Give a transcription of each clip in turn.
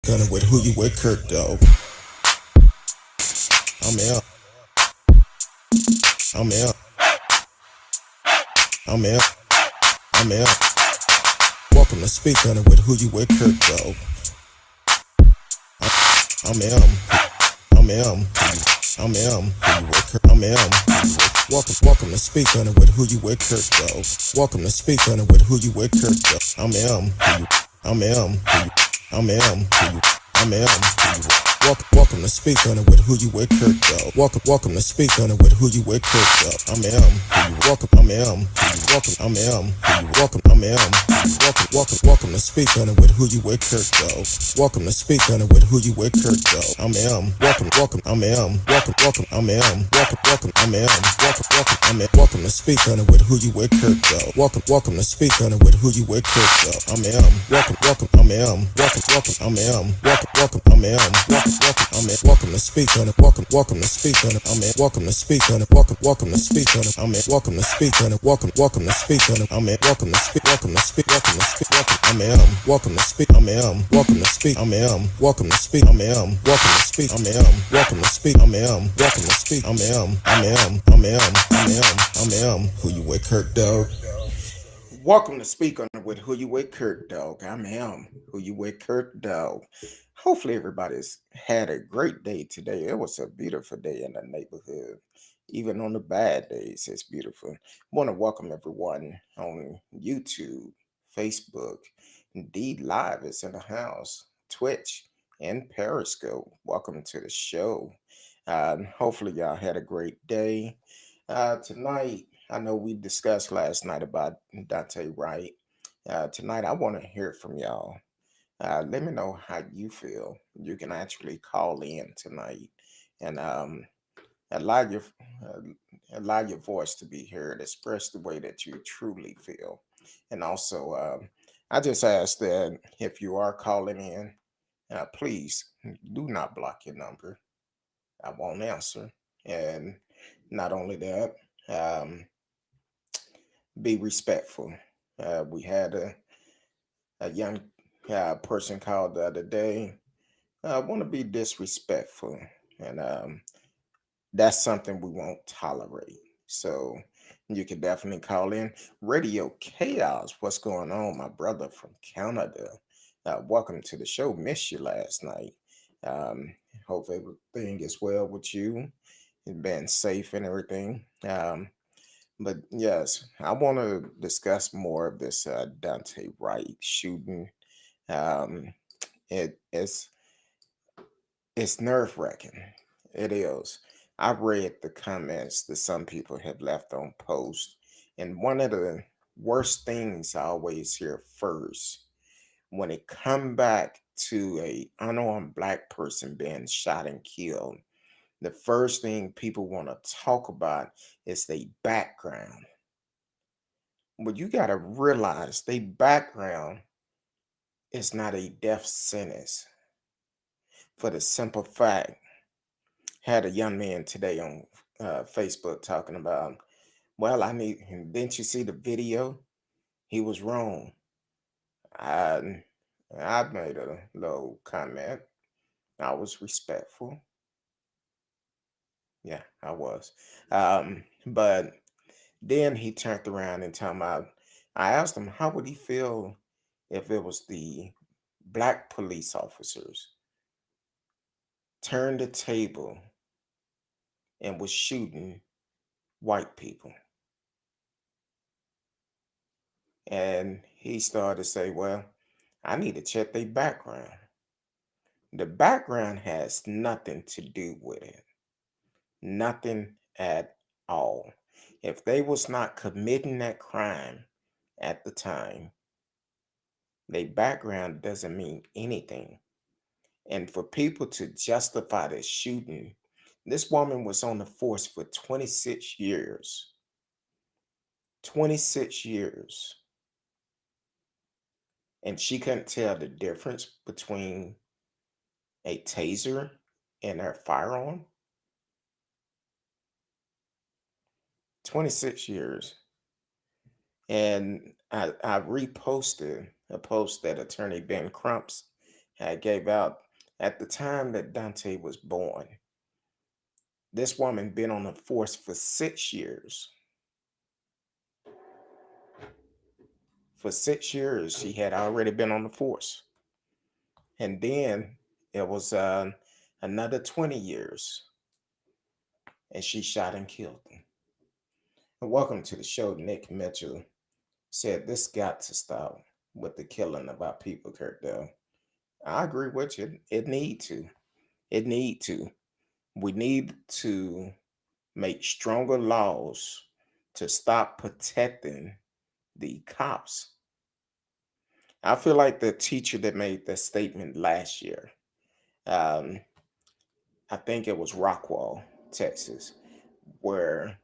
speaking with who you with, Kurt, though. I'm out. I'm out. I'm out. I'm out. Welcome to speaking with who you with, Kurt, though. I'm out. I'm out. I'm out. Who you with, Kurt? I'm out. Welcome to speaking with who you with, Kurt, though. Welcome to speaking with who you with, Kurt, though. I'm out. I'm out. I'm out. I'm out. Welcome to speaking with who you with, Kurt, though. Welcome to speaking with who you with, Kurt, though. I'm out. Welcome. I'm out. Welcome. I'm out. Welcome. I'm out. Welcome to speaking with who you with, Kurt, though. Welcome to speaking with who you with, Kurt, though. I'm out. Welcome. I'm out. Welcome. I'm out. Welcome. I'm out. I'm out. Welcome to speaking with who you with, Kurt, though. Welcome to speaking with who you with, Kurt, though. I'm out. Welcome. I'm out. Welcome. I'm out. Welcome. I'm out. I'm out. Welcome to speaking. Welcome to speaking. I'm out. Welcome to speaking. Welcome to speaking. I'm out. Welcome to speaking. Welcome to speaking. I'm out. Welcome to speak. Welcome to speak. Welcome to speak. I'm out. Welcome to speak. I'm out. Welcome to speak. I'm out. Welcome to speak. I'm out. Welcome to speak. I'm out. Welcome to speak. I'm out. Welcome to speak. I'm out. I'm out. I'm out. I'm out. I'm out. Who you with, Kurt, dog? Welcome to Speak On with Who You With, Kurt, dog. I'm him. Who you with, Kurt, dog. Hopefully everybody's had a great day today. It was a beautiful day in the neighborhood. Even on the bad days, it's beautiful. I want to welcome everyone on YouTube, Facebook, Indeed Live is in the house, Twitch, and Periscope. Welcome to the show. Hopefully y'all had a great day. Tonight, I know we discussed last night about Dante Wright. Tonight, I want to hear from y'all. Let me know how you feel. You can actually call in tonight and allow your uh, allow your voice to be heard. Express the way that you truly feel. And also, I just ask that if you are calling in, please do not block your number. I won't answer. And not only that, um, be respectful. We had a young person called the other day. I want to be disrespectful, and that's something we won't tolerate. So you can definitely call in. Radio Chaos, what's going on, my brother from Canada? Welcome to the show. Missed you last night. Um, Hope everything is well with you and been safe and everything. But yes, I want to discuss more of this Dante Wright shooting. Um, it's nerve wracking. It is. I read the comments that some people have left on post, and one of the worst things I always hear first when it come back to a unarmed black person being shot and killed, the first thing people want to talk about is their background. But you got to realize their background is not a death sentence. For the simple fact, had a young man today on Facebook talking about, well, didn't you see the video? He was wrong. I, I made a little comment. I was respectful. Yeah, I was. But then he turned around and talking about, I asked him, how would he feel if it was the black police officers turned the table and was shooting white people? And he started to say, well, I need to check their background. The background has nothing to do with it. Nothing at all. If they was not committing that crime at the time, their background doesn't mean anything. And for people to justify the shooting, this woman was on the force for 26 years. 26 years. And she couldn't tell the difference between a taser and her firearm. 26 years. And I reposted a post that attorney Ben Crumps had gave out at the time that Dante was born. This woman been on the force for 6 years. For 6 years, she had already been on the force. And then it was another 20 years, and she shot and killed him. And welcome to the show. Nick Mitchell said this got to stop with the killing of our people, Kirkdale. I agree with you. It need to. It need to. We need to make stronger laws to stop protecting the cops. I feel like the teacher that made that statement last year, um, I think it was Rockwall, Texas, where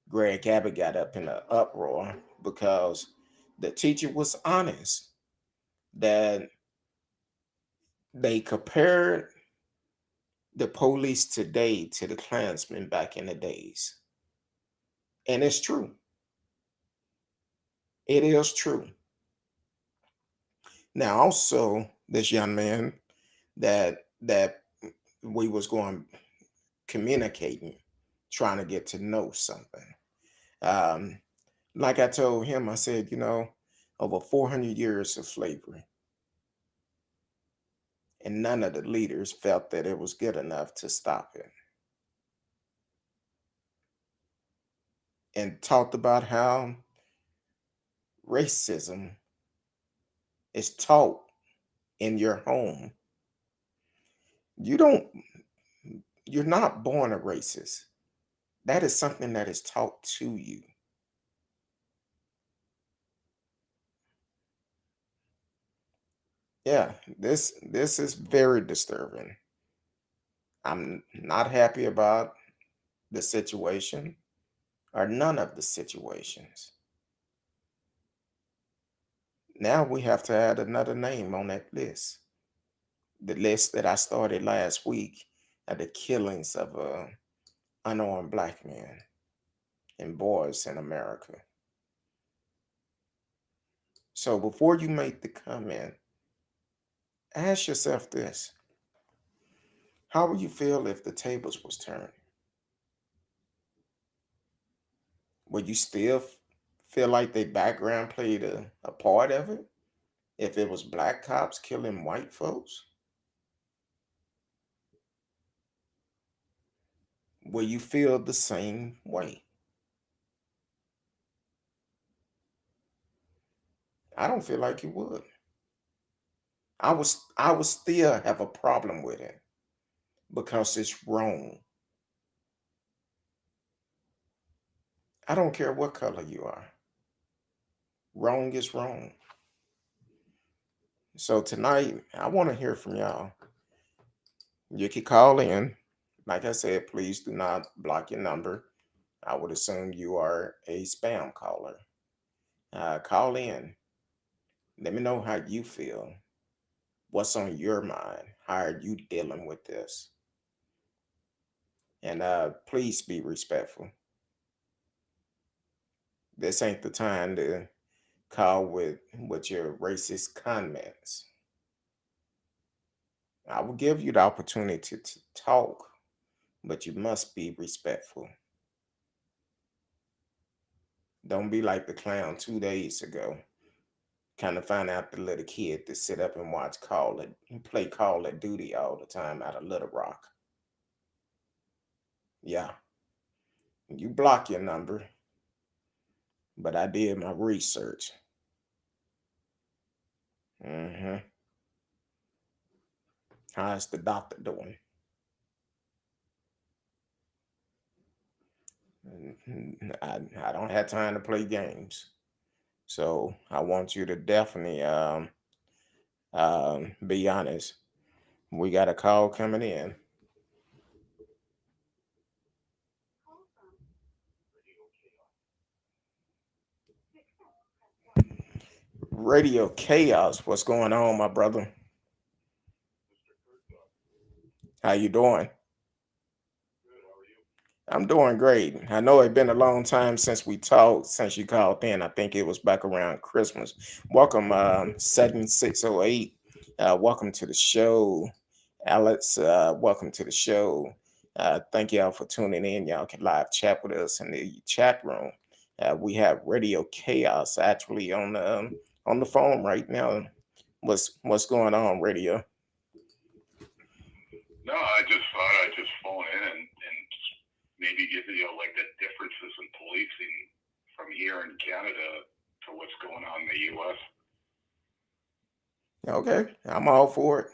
Greg Abbott got up in an uproar because the teacher was honest that they compared the police today to the Klansmen back in the days. And it's true. It is true. Now, also, this young man that we was going communicating, trying to get to know something. Um, like I told him, I said, over 400 years of slavery, and none of the leaders felt that it was good enough to stop it. And talked about how racism is taught in your home. You don't, you're not born a racist. That is something that is taught to you. Yeah, this is very disturbing. I'm not happy about the situation or none of the situations. Now we have to add another name on that list. The list that I started last week of the killings of unarmed black men and boys in America. So before you make the comment, ask yourself this. How would you feel if the tables was turned? Would you still feel like the background played a part of it? If it was black cops killing white folks? Will you feel the same way? I don't feel like you would. I would still have a problem with it because it's wrong. I don't care what color you are. Wrong is wrong. So tonight, I want to hear from y'all. You can call in. Like I said, please do not block your number. I would assume you are a spam caller. Call in. Let me know how you feel. What's on your mind? How are you dealing with this? And please be respectful. This ain't the time to call with your racist comments. I will give you the opportunity to talk, but you must be respectful. Don't be like the clown 2 days ago. Kind of find out the little kid to sit up and watch play Call of Duty all the time out of Little Rock. Yeah, you block your number, but I did my research. hmm How's the doctor doing? I don't have time to play games. So I want you to definitely be honest. We got a call coming in. Radio Chaos, what's going on, my brother? How you doing? I'm doing great. I know it's been a long time since we talked, since you called in. I think it was back around Christmas. Welcome, 7608. Welcome to the show, Alex. Welcome to the show. Thank y'all for tuning in. Y'all can live chat with us in the chat room. We have Radio Chaos actually on the phone right now. What's going on, Radio? No, I just thought I'd just phone in and maybe give like the differences in policing from here in Canada to what's going on in the U.S. Okay, I'm all for it.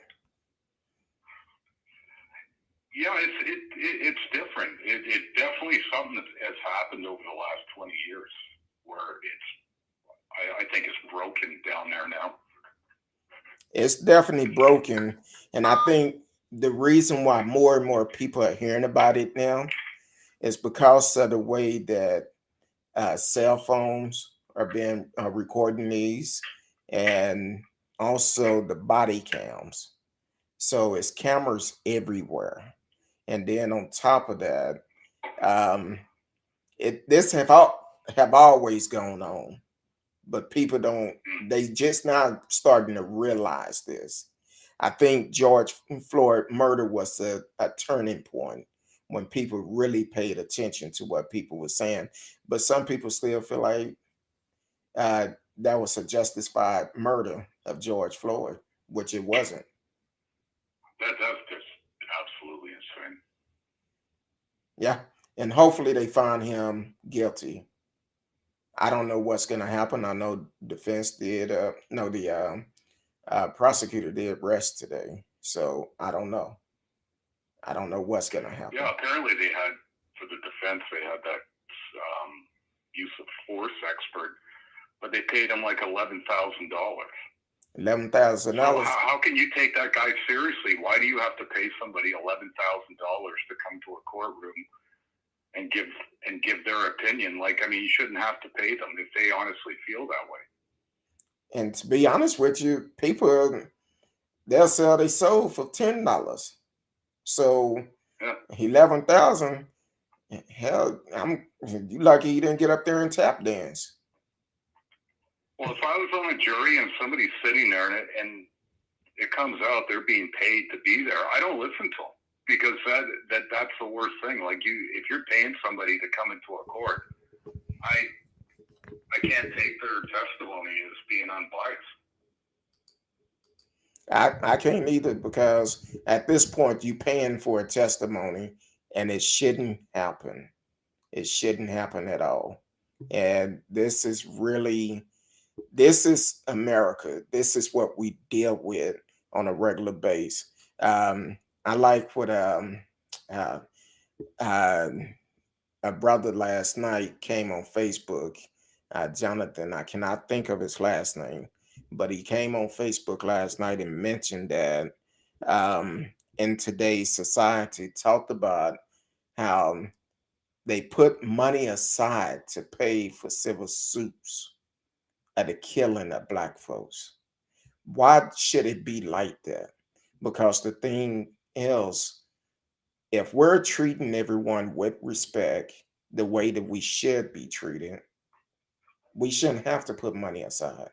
Yeah, it's different. It definitely something that has happened over the last 20 years where I think it's broken down there now. It's definitely broken, and I think the reason why more and more people are hearing about it now is because of the way that cell phones are being recording these, and also the body cams. So it's cameras everywhere, and then on top of that, um, this have always gone on, but people don't. They just now starting to realize this. I think George Floyd murder was a turning point when people really paid attention to what people were saying. But some people still feel like uh, that was a justified murder of George Floyd, which it wasn't. That's just absolutely insane. Yeah, and hopefully they find him guilty. I don't know what's going to happen. I know defense did. No, the prosecutor did rest today, so I don't know. I don't know what's going to Yeah, happen. apparently they had for the defense they had that use of force expert, but they paid him like $11,000. So $11,000. how can you take that guy seriously? Why do you have to pay somebody $11,000 to come to a courtroom and give their opinion? Like, I mean, you shouldn't have to pay them if they honestly feel that way. And to be honest with you, people they'll sell their soul for $10. So Yeah. 11,000. Hell, I'm you lucky you didn't get up there and tap dance. Well, if I was on a jury and somebody's sitting there and it comes out they're being paid to be there, I don't listen to them because that's the worst thing. Like if you're paying somebody to come into a court, I can't take their testimony as being unbiased. I can't either because at this point you paying for a testimony and it shouldn't happen. It shouldn't happen at all. And this is America. This is what we deal with on a regular base. I like what uh, uh, a brother last night came on Facebook, Jonathan. I cannot think of his last name, but he came on Facebook last night and mentioned that in today's society, talked about how they put money aside to pay for civil suits at the killing of black folks. Why should it be like that? Because the thing is, if we're treating everyone with respect the way that we should be treated, we shouldn't have to put money aside.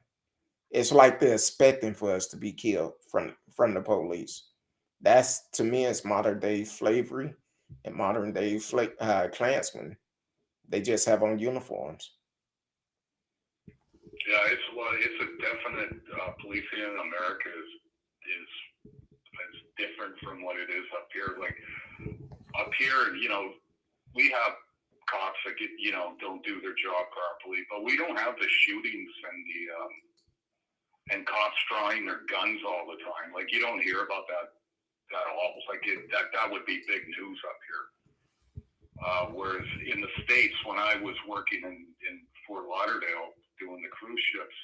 It's like they're expecting for us to be killed from the police. That's to me, it's modern day slavery and modern day Klansmen. They just have on uniforms. Yeah, it's a definite policing in America is different from what it is up here. Like up here, we have cops that don't do their job properly, but we don't have the shootings and cops drawing their guns all the time. Like you don't hear about that at all. Like that would be big news up here. Whereas in the States, when I was working in Fort Lauderdale doing the cruise ships,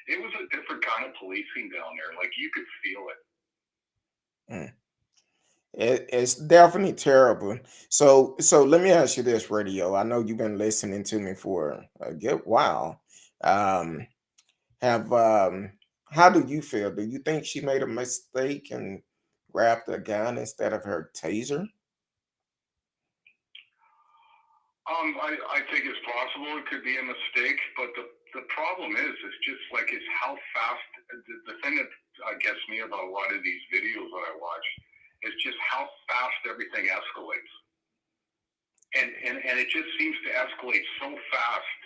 it was a different kind of policing down there. Like you could feel it. Mm. It's definitely terrible. So let me ask you this, Radio. I know you've been listening to me for a good while. Um, have How do you feel? Do you think she made a mistake and grabbed a gun instead of her taser? I think it's possible it could be a mistake, but the problem is just like it's how fast. The thing that gets me about a lot of these videos that I watch is just how fast everything escalates, and it just seems to escalate so fast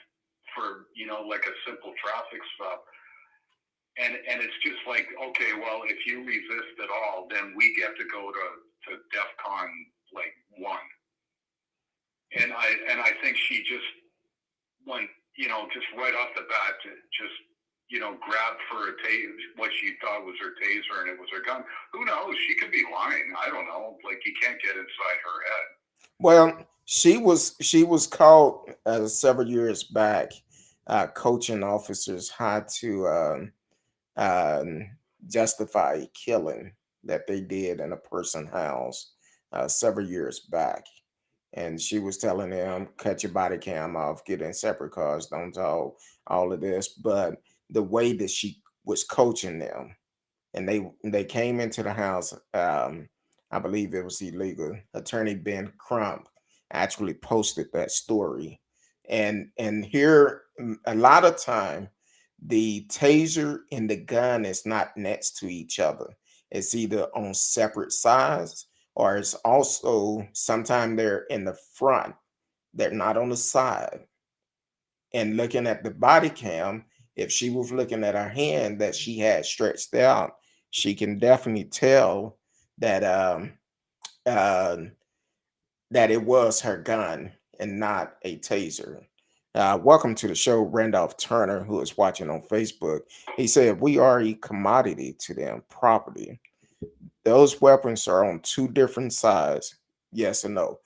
for like a simple traffic stop. And it's just like, okay, well, if you resist at all, then we get to go to DEFCON like 1. And I think she just went, just right off the bat, just grabbed for what she thought was her taser, and it was her gun. Who knows? She could be lying. I don't know. Like, you can't get inside her head. Well, she was caught several years back, coaching officers how to um, justify a killing that they did in a person's house several years back. And she was telling them, cut your body cam off, get in separate cars, don't talk, all of this. But the way that she was coaching them, and they came into the house, I believe it was illegal. Attorney Ben Crump actually posted that story. And here, a lot of time, the taser and the gun is not next to each other. It's either on separate sides, or it's also sometimes they're in the front. They're not on the side. And looking at the body cam, if she was looking at her hand that she had stretched out, she can definitely tell that uh, that it was her gun and not a taser. Welcome to the show, Randolph Turner, who is watching on Facebook. He said, "We are a commodity to them, property. Those weapons are on two different sides. Yes or no?"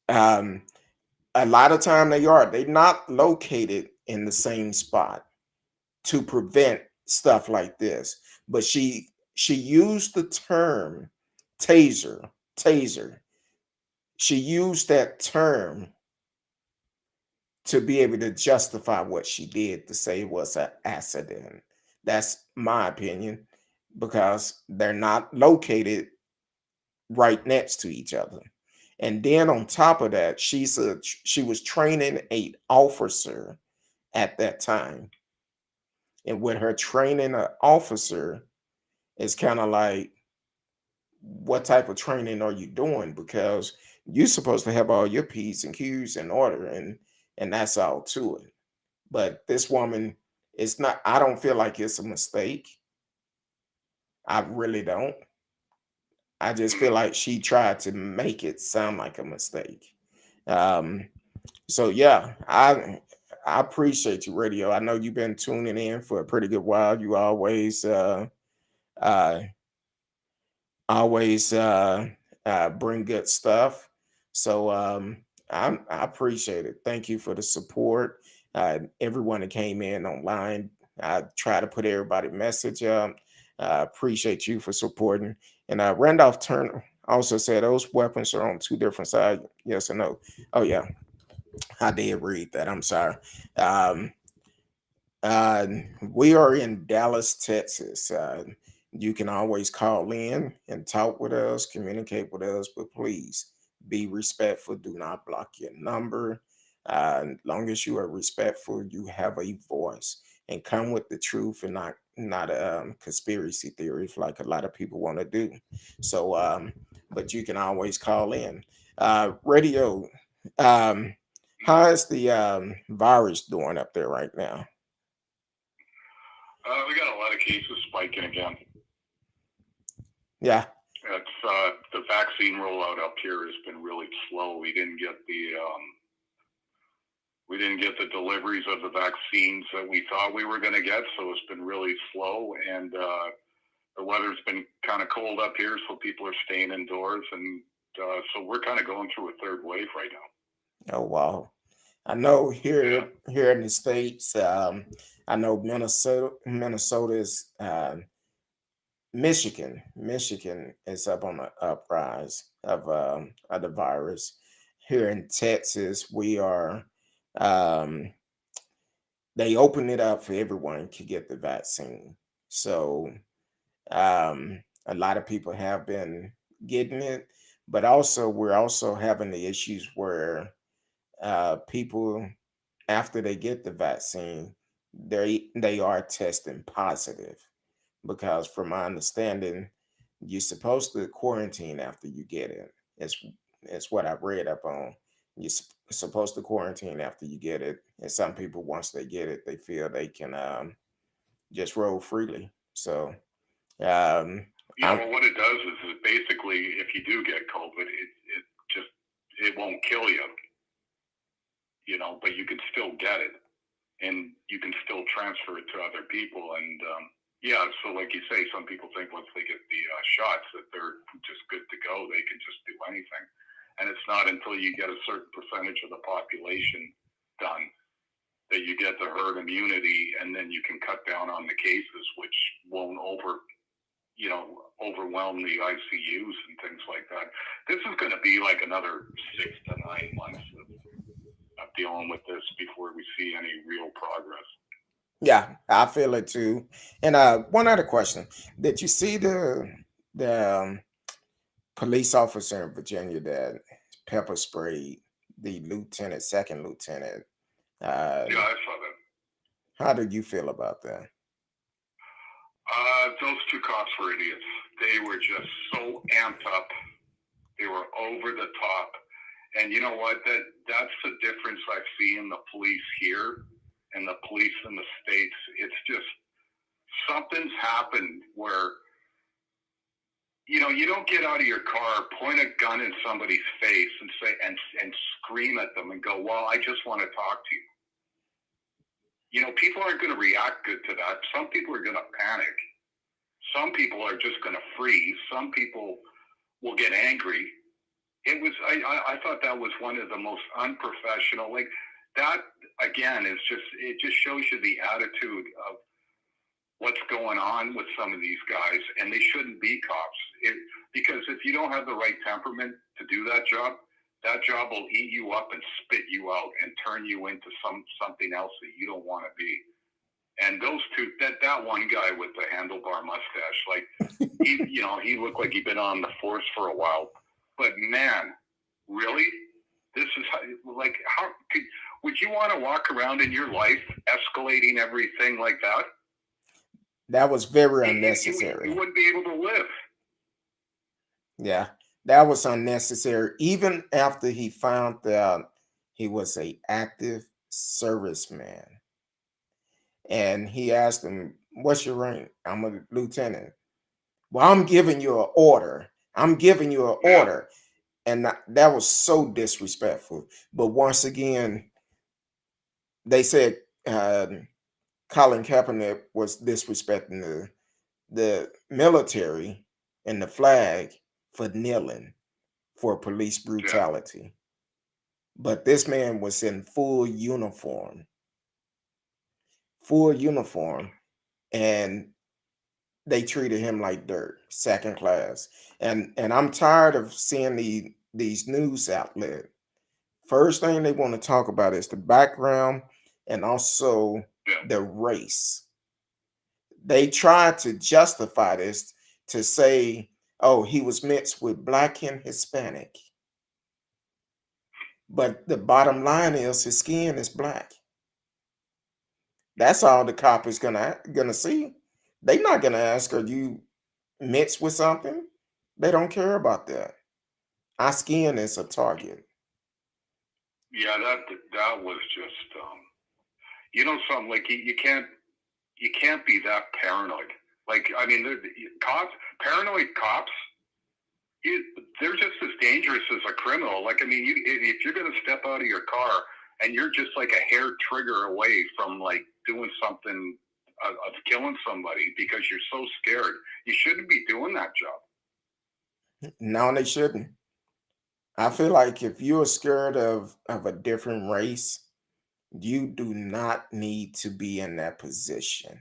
Um, a lot of time they are. They're not located in the same spot to prevent stuff like this. But she used the term taser, taser. She used that term to be able to justify what she did, to say it was an accident. That's my opinion, because they're not located right next to each other. And then on top of that, she said she was training a officer at that time. And with her training an officer, it's kind of like, what type of training are you doing? Because you're supposed to have all your P's and Q's in order, and that's all to it. But this woman, it's not, I don't feel like it's a mistake. I really don't. I just feel like she tried to make it sound like a mistake. Um, so yeah, I appreciate you, radio. I know you've been tuning in for a pretty good while. You uh always bring good stuff. So I appreciate it. Thank you for the support. Everyone that came in online, I try to put everybody message up. Appreciate you for supporting. And Randolph Turner also said those weapons are on two different sides. Yes or no? Oh yeah, I did read that. I'm sorry. Um, uh, we are in Dallas, Texas. You can always call in and talk with us, communicate with us, but please be respectful. Do not block your number. As long as you are respectful, you have a voice, and come with the truth and not conspiracy theories like a lot of people want to do. So, but you can always call in. Radio. Um, how is the virus doing up there right now? We got a lot of cases spiking again. Yeah. It's the vaccine rollout up here has been really slow. We didn't get the deliveries of the vaccines that we thought we were going to get, so it's been really slow. And the weather's been kind of cold up here, so people are staying indoors, and so we're kind of going through a third wave right now. Oh wow. I know Yeah. here in the States, I know Minnesota is Michigan is up on the uprise of the virus. Here in Texas, we are um, they open it up for everyone to get the vaccine. So a lot of people have been getting it, but also we're also having the issues where people, after they get the vaccine, they are testing positive, because from my understanding, you're supposed to quarantine after you get it. It's what I read up on. You're supposed to quarantine after you get it, and some people, once they get it, they feel they can just roll freely. So um, Yeah, I'm well, what it does is basically, if you do get COVID, it just it won't kill you, but you can still get it, and you can still transfer it to other people. And yeah, so like you say, some people think once they get the shots that they're just good to go. They can just do anything, and it's not until you get a certain percentage of the population done that you get the herd immunity, and then you can cut down on the cases, which won't overwhelm the ICUs and things like that. This is going to be like another 6 to 9 months of dealing with this before we see any real progress. Yeah, I feel it too. And one other question: did you see the police officer in Virginia that pepper sprayed the lieutenant, second lieutenant? Uh, Yeah, I saw that. how did you feel about that? Those two cops were idiots. They were just so amped up. They were over the top. And you know what? That's the difference I see in the police here and the police in the States. It's just something's happened where you don't get out of your car, point a gun in somebody's face, and say and scream at them and go, "Well, I just want to talk to you." People aren't going to react good to that. Some people are going to panic. Some people are just going to freeze. Some people will get angry. I thought that was one of the most unprofessional. Like that again is it just shows you the attitude of what's going on with some of these guys, and they shouldn't be cops. Because if you don't have the right temperament to do that job will eat you up and spit you out and turn you into something else that you don't want to be. And those two, that one guy with the handlebar mustache, like he looked like he'd been on the force for a while. But man, really, this is how would you want to walk around in your life escalating everything like that? That was very You unnecessary. wouldn't be able to live. Yeah, that was unnecessary. Even after he found out he was a active serviceman, and he asked him, "What's your rank?" "I'm a lieutenant." "Well, I'm giving you an order. I'm giving you an Yeah, order." And that was so disrespectful. But once again, they said Colin Kaepernick was disrespecting the military and the flag for kneeling for police yeah. brutality. But this man was in full uniform, and they treated him like dirt, second class. And I'm tired of seeing these news outlets. First thing they want to talk about is the background and also Yeah. the race. They try to justify this to say, oh, he was mixed with black and Hispanic. But the bottom line is his skin is black. That's all the cop is gonna see. They're not gonna ask, are you mixed with something? They don't care about that. Our skin is a target. Yeah, that was just something like you can't be that paranoid. Like I mean, paranoid cops, they're just as dangerous as a criminal. Like I mean, if you're going to step out of your car and you're just like a hair trigger away from like doing something of killing somebody because you're so scared, you shouldn't be doing that job. No, they shouldn't. I feel like if you're scared of a different race, you do not need to be in that position.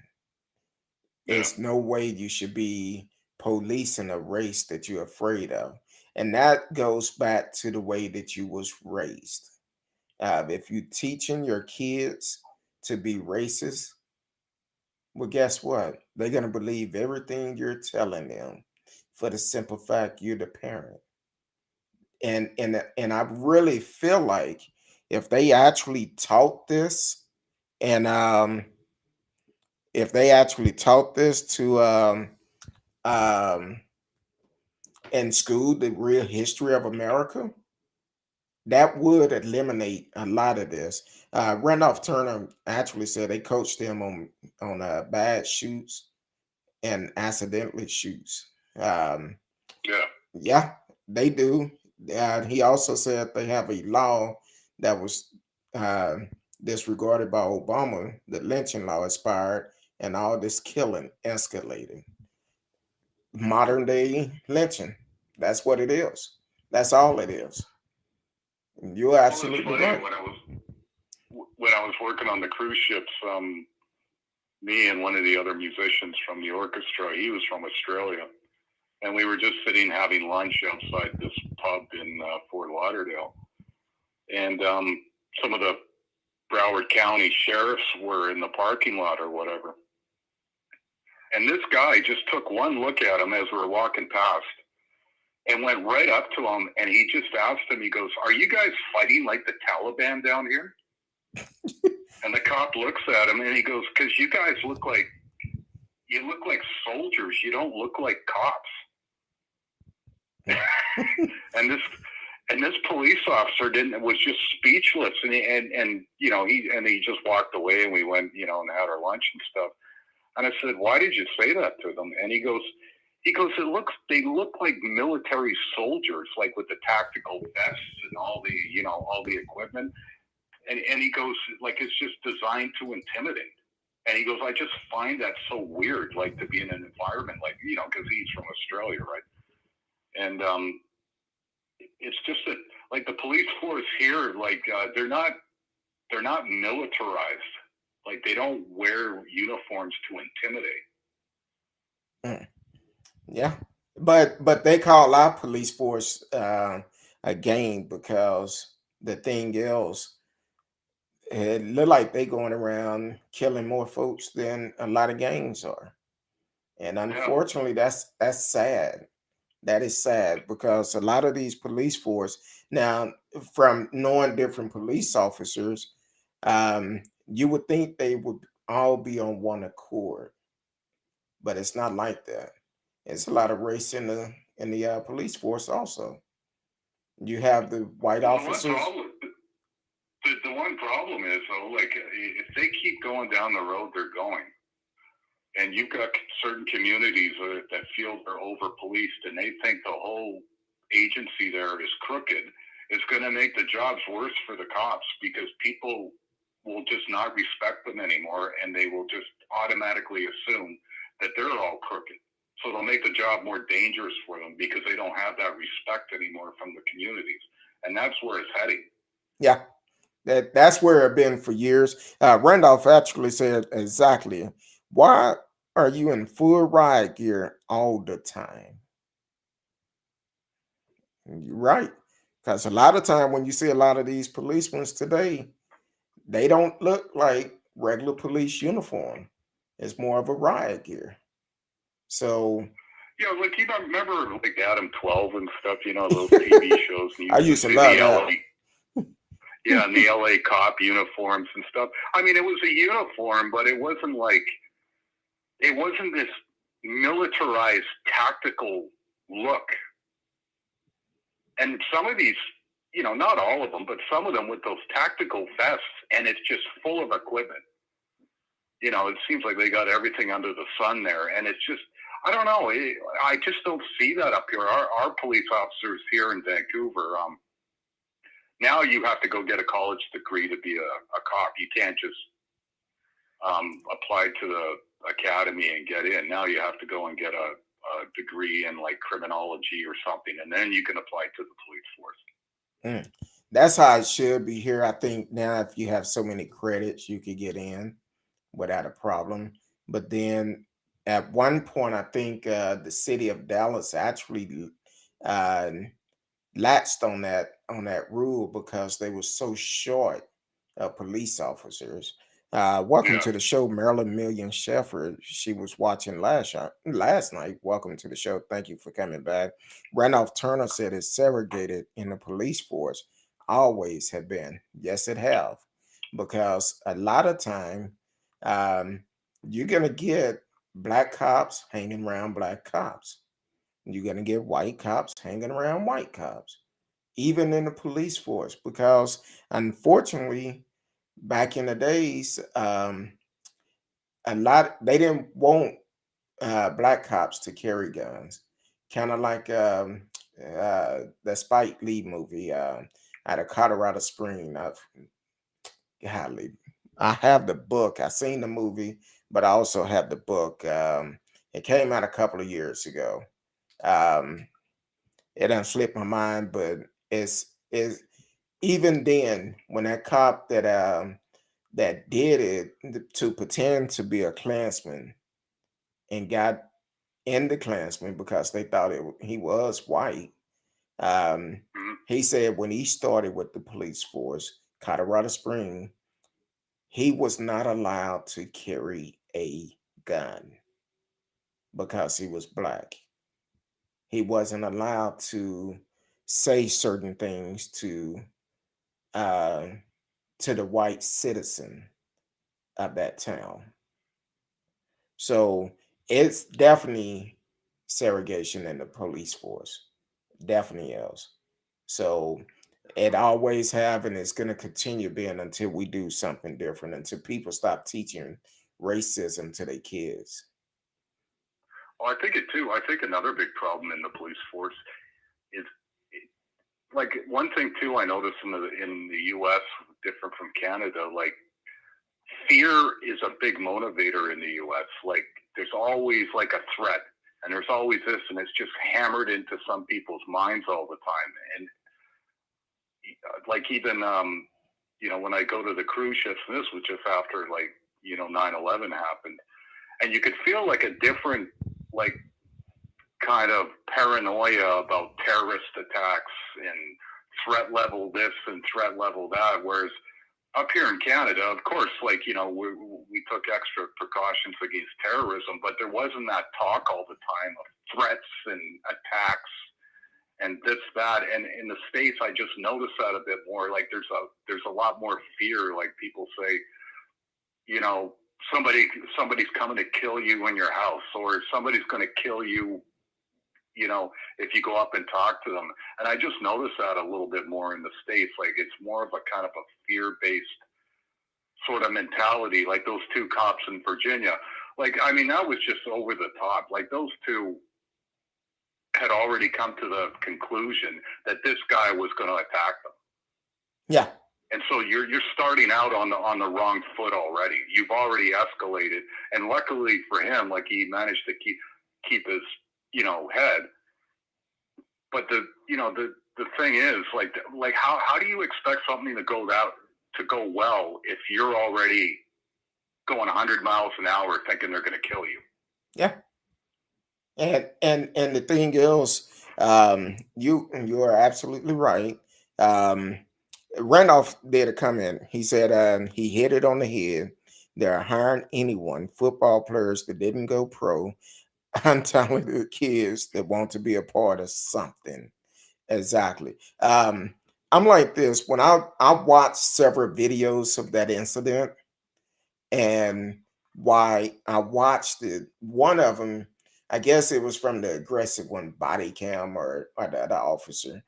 Yeah, It's no way you should be policing a race that you're afraid of. And that goes back to the way that you was raised. If you teaching your kids to be racist, well, guess what? They're gonna believe everything you're telling them for the simple fact you're the parent. And I really feel like if they actually taught this, and if they actually taught this to um, in school, the real history of America, that would eliminate a lot of this. Randolph Turner actually said they coached him on bad shoots and accidentally shoots. Um, Yeah. yeah, they do. He also said they have a law that was uh, disregarded by Obama. The lynching law expired, and all this killing escalated. Modern day lynching. That's what it is. That's all it is. You're Well, it's absolutely funny right. when I was working on the cruise ships. Me and one of the other musicians from the orchestra, he was from Australia, and we were just sitting having lunch outside this pub in Fort Lauderdale, and some of the Broward County sheriffs were in the parking lot or whatever. And this guy just took one look at him as we were walking past and went right up to him, and he just asked him, he goes, "Are you guys fighting like the Taliban down here?" And the cop looks at him and he goes, "Because you guys look like soldiers. You don't look like cops." and this and this police officer was just speechless, and he just walked away, and we went and had our lunch and stuff. And I said, "Why did you say that to them?" And he goes, they look like military soldiers, like with the tactical vests and all the equipment. And he goes, like, it's just designed to intimidate. And he goes, "I just find that so weird, like, to be in an environment like, because he's from Australia, right?" And it's just that, like, the police force here, like, they're not militarized. Like, they don't wear uniforms to intimidate. Mm. Yeah, but they call our police force a gang because the thing is, it look like they going around killing more folks than a lot of gangs are, and Yeah. unfortunately, that's sad. That is sad because a lot of these police force now, from knowing different police officers, you would think they would all be on one accord, but it's not like that. It's a lot of race in the police force also. You have the white Well, the one officers. problem, the one problem is, though, like, if they keep going down the road they're going, and you've got certain communities that feel they're over policed, and they think the whole agency there is crooked, it's going to make the jobs worse for the cops, because people will just not respect them anymore, and they will just automatically assume that they're all crooked. So they'll make the job more dangerous for them because they don't have that respect anymore from the communities. And that's where it's heading. Yeah, that's where I've been for years. Randolph actually said exactly, why are you in full riot gear all the time? You're right. Because a lot of time when you see a lot of these policemen today, they don't look like regular police uniform. It's more of a riot gear. So Like, you remember, like, Adam 12 and stuff, those TV shows. And you I used used to see love the that. yeah, and the LA cop uniforms and stuff. I mean, it was a uniform, but it wasn't this militarized tactical look. And some of these, not all of them, but some of them with those tactical vests, and it's just full of equipment. It seems like they got everything under the sun there, and it's just, I don't know. I just don't see that up here. Our police officers here in Vancouver, now you have to go get a college degree to be a cop. You can't just apply to the academy and get in. Now you have to go and get a degree in, like, criminology or something, and then you can apply to the police force. Mm. That's how it should be here. I think now if you have so many credits, you could get in without a problem. But then at one point, I think the city of Dallas actually uh, latched on that rule because they were so short of police officers. Welcome Yeah. to the show, Marilyn Million Sheffer. She was watching last night. Welcome to the show. Thank you for coming back. Randolph Turner said it's segregated in the police force. Always have been. Yes, it have. Because a lot of time, um, You're gonna get black cops hanging around black cops. You're gonna get white cops hanging around white cops, even in the police force, because unfortunately, back in the days, a lot they didn't want black cops to carry guns, kind of like the Spike Lee movie out of Colorado Spring. Golly, I have the book. I seen the movie, but I also have the book. It came out a couple of years ago. Um, it done slipped my mind, but it's even then when that cop that did it to pretend to be a Klansman and got in the Klansman because they thought he was white. Um, Mhm. he said when he started with the police force, Colorado Spring, he was not allowed to carry a gun because he was black. He wasn't allowed to say certain things uh, to the white citizen of that town. So it's definitely segregation in the police force. Definitely is. So it always have and it's going to continue being until we do something different, until people stop teaching racism to their kids. Well, I think it too. I think another big problem in the police force is like one thing too. I noticed in the U.S. different from Canada. Like fear is a big motivator in the U.S. Like there's always like a threat, and there's always this, and it's just hammered into some people's minds all the time. And like even when I go to the cruise ships, and this was just after 9/11 happened, and you could feel like a different like kind of paranoia about terrorist attacks and threat level this and threat level that. Whereas up here in Canada, of course, we took extra precautions against terrorism, but there wasn't that talk all the time of threats and attacks and this, that. And in the States, I just noticed that a bit more. Like there's a lot more fear. Like people say, you know, somebody's coming to kill you in your house, or somebody's going to kill you, if you go up and talk to them. And I just noticed that a little bit more in the States. Like it's more of a kind of a fear-based sort of mentality, like those two cops in Virginia. Like, I mean, that was just over the top. Like those two had already come to the conclusion that this guy was going to attack them. Yeah. And so you're starting out on the wrong foot already. You've already escalated, and luckily for him, like he managed to keep his head. But the thing is, like how do you expect something to go well if you're already going 100 miles an hour thinking they're going to kill you? Yeah. And the thing is, you are absolutely right. Um, Randolph did a comment. He said he hit it on the head. They're hiring anyone, football players that didn't go pro, untalented kids that want to be a part of something. Exactly. I'm like this when I watched several videos of that incident, and why I watched it. One of them, I guess it was from the aggressive one, body cam or the other officer.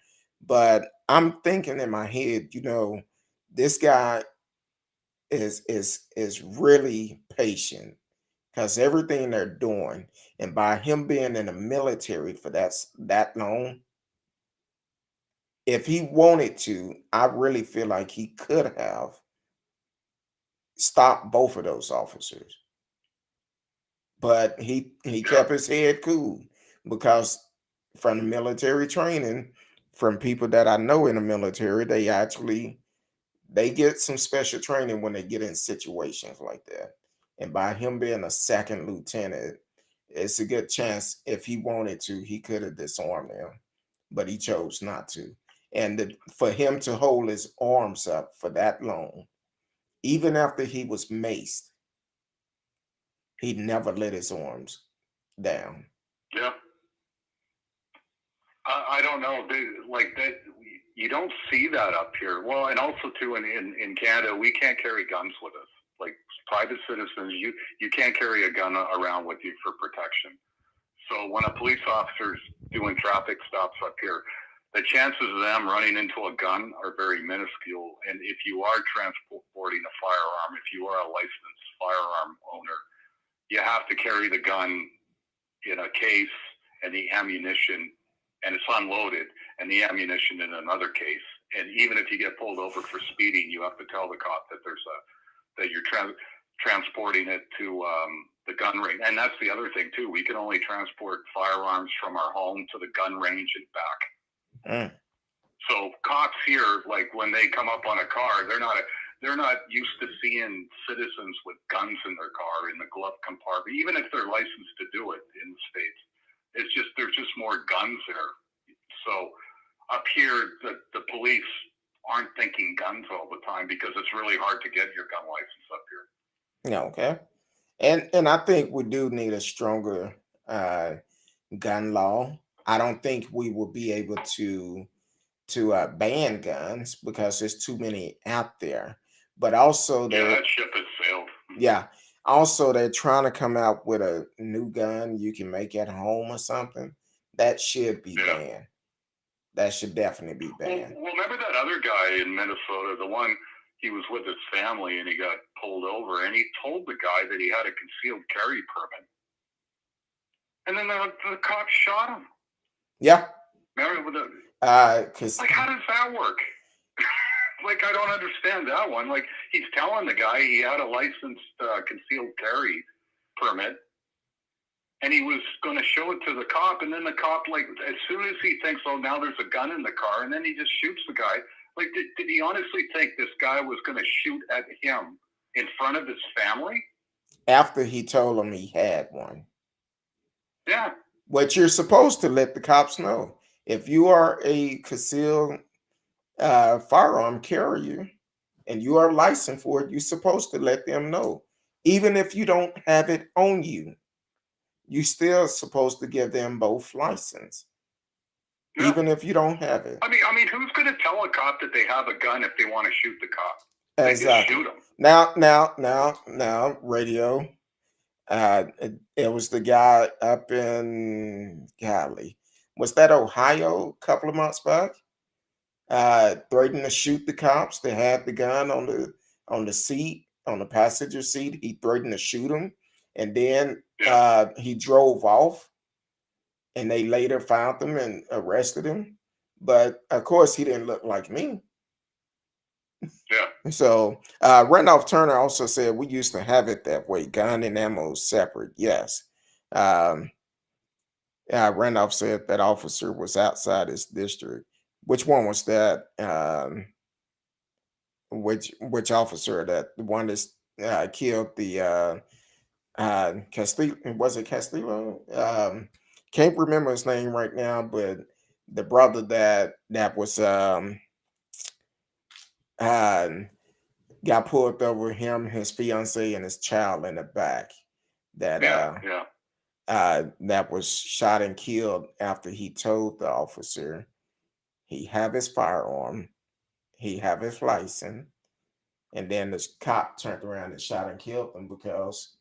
But I'm thinking in my head, this guy is really patient because everything they're doing, and by him being in the military for that long, if he wanted to, I really feel like he could have stopped both of those officers. But he Yeah, kept his head cool because from the military training, from people that I know in the military, they get some special training when they get in situations like that. And by him being a second lieutenant, it's a good chance if he wanted to, he could have disarmed them, but he chose not to. And for him to hold his arms up for that long, even after he was maced, he never let his arms down. yeah. I don't know. Like that, you don't see that up here. Well, and also too in Canada, we can't carry guns with us. Like private citizens, you can't carry a gun around with you for protection. So when a police officer's doing traffic stops up here, the chances of them running into a gun are very minuscule. And if you are transporting a firearm, if you are a licensed firearm owner, you have to carry the gun in a case and the ammunition, and it's unloaded, and the ammunition in another case. And even if you get pulled over for speeding, you have to tell the cop that that you're transporting it to the gun range. And that's the other thing too. We can only transport firearms from our home to the gun range and back. So cops here, like when they come up on a car, they're not used to seeing citizens with guns in their car in the glove compartment, even if they're licensed to do it in the States. It's just there's just more guns there. So up here, the police aren't thinking guns all the time because it's really hard to get your gun license up here. Yeah, okay. And I think we do need a stronger gun law. I don't think we will be able to ban guns because there's too many out there. But also, Yeah, that ship has sailed. yeah. Also, they're trying to come out with a new gun you can make at home or something. That should be banned. That should definitely be banned. Well, remember that other guy in Minnesota, the one he was with his family and he got pulled over, and he told the guy that he had a concealed carry permit. And then the cops shot him. Yeah. Remember Because like, how does that work? Like, I don't understand that one. Like, he's telling the guy he had a licensed concealed carry permit, and he was going to show it to the cop, and then the cop, like, as soon as he thinks, oh, now there's a gun in the car, and then he just shoots the guy. Like, did he honestly think this guy was going to shoot at him in front of his family? after he told him he had one. Yeah. What you're supposed to let the cops know. If you are a concealed firearm carrier and you are licensed for it, you're supposed to let them know. Even if you don't have it on you, you still supposed to give them both license. Yeah. Even if you don't have it. I mean, who's going to tell a cop that they have a gun if they want to shoot the cop? Exactly. They just shoot them. Now, radio. It was the guy up in Cali. Was that Ohio a couple of months back? Threatened to shoot the cops. They had the gun on the seat, on the passenger seat. He threatened to shoot him, and then he drove off. And they later found him and arrested him. But of course, he didn't look like me. Yeah. So Randolph Turner also said we used to have it that way, gun and ammo separate. Yes. Randolph said that officer was outside his district. Which one was that? Which officer? That the one that killed the Castillo? Was it Castillo? Can't remember his name right now, but the brother that was got pulled over, him, his fiance, and his child in the back. That that was shot and killed after he told the officer he have his firearm, he have his license, and then the cop turned around and shot and killed him because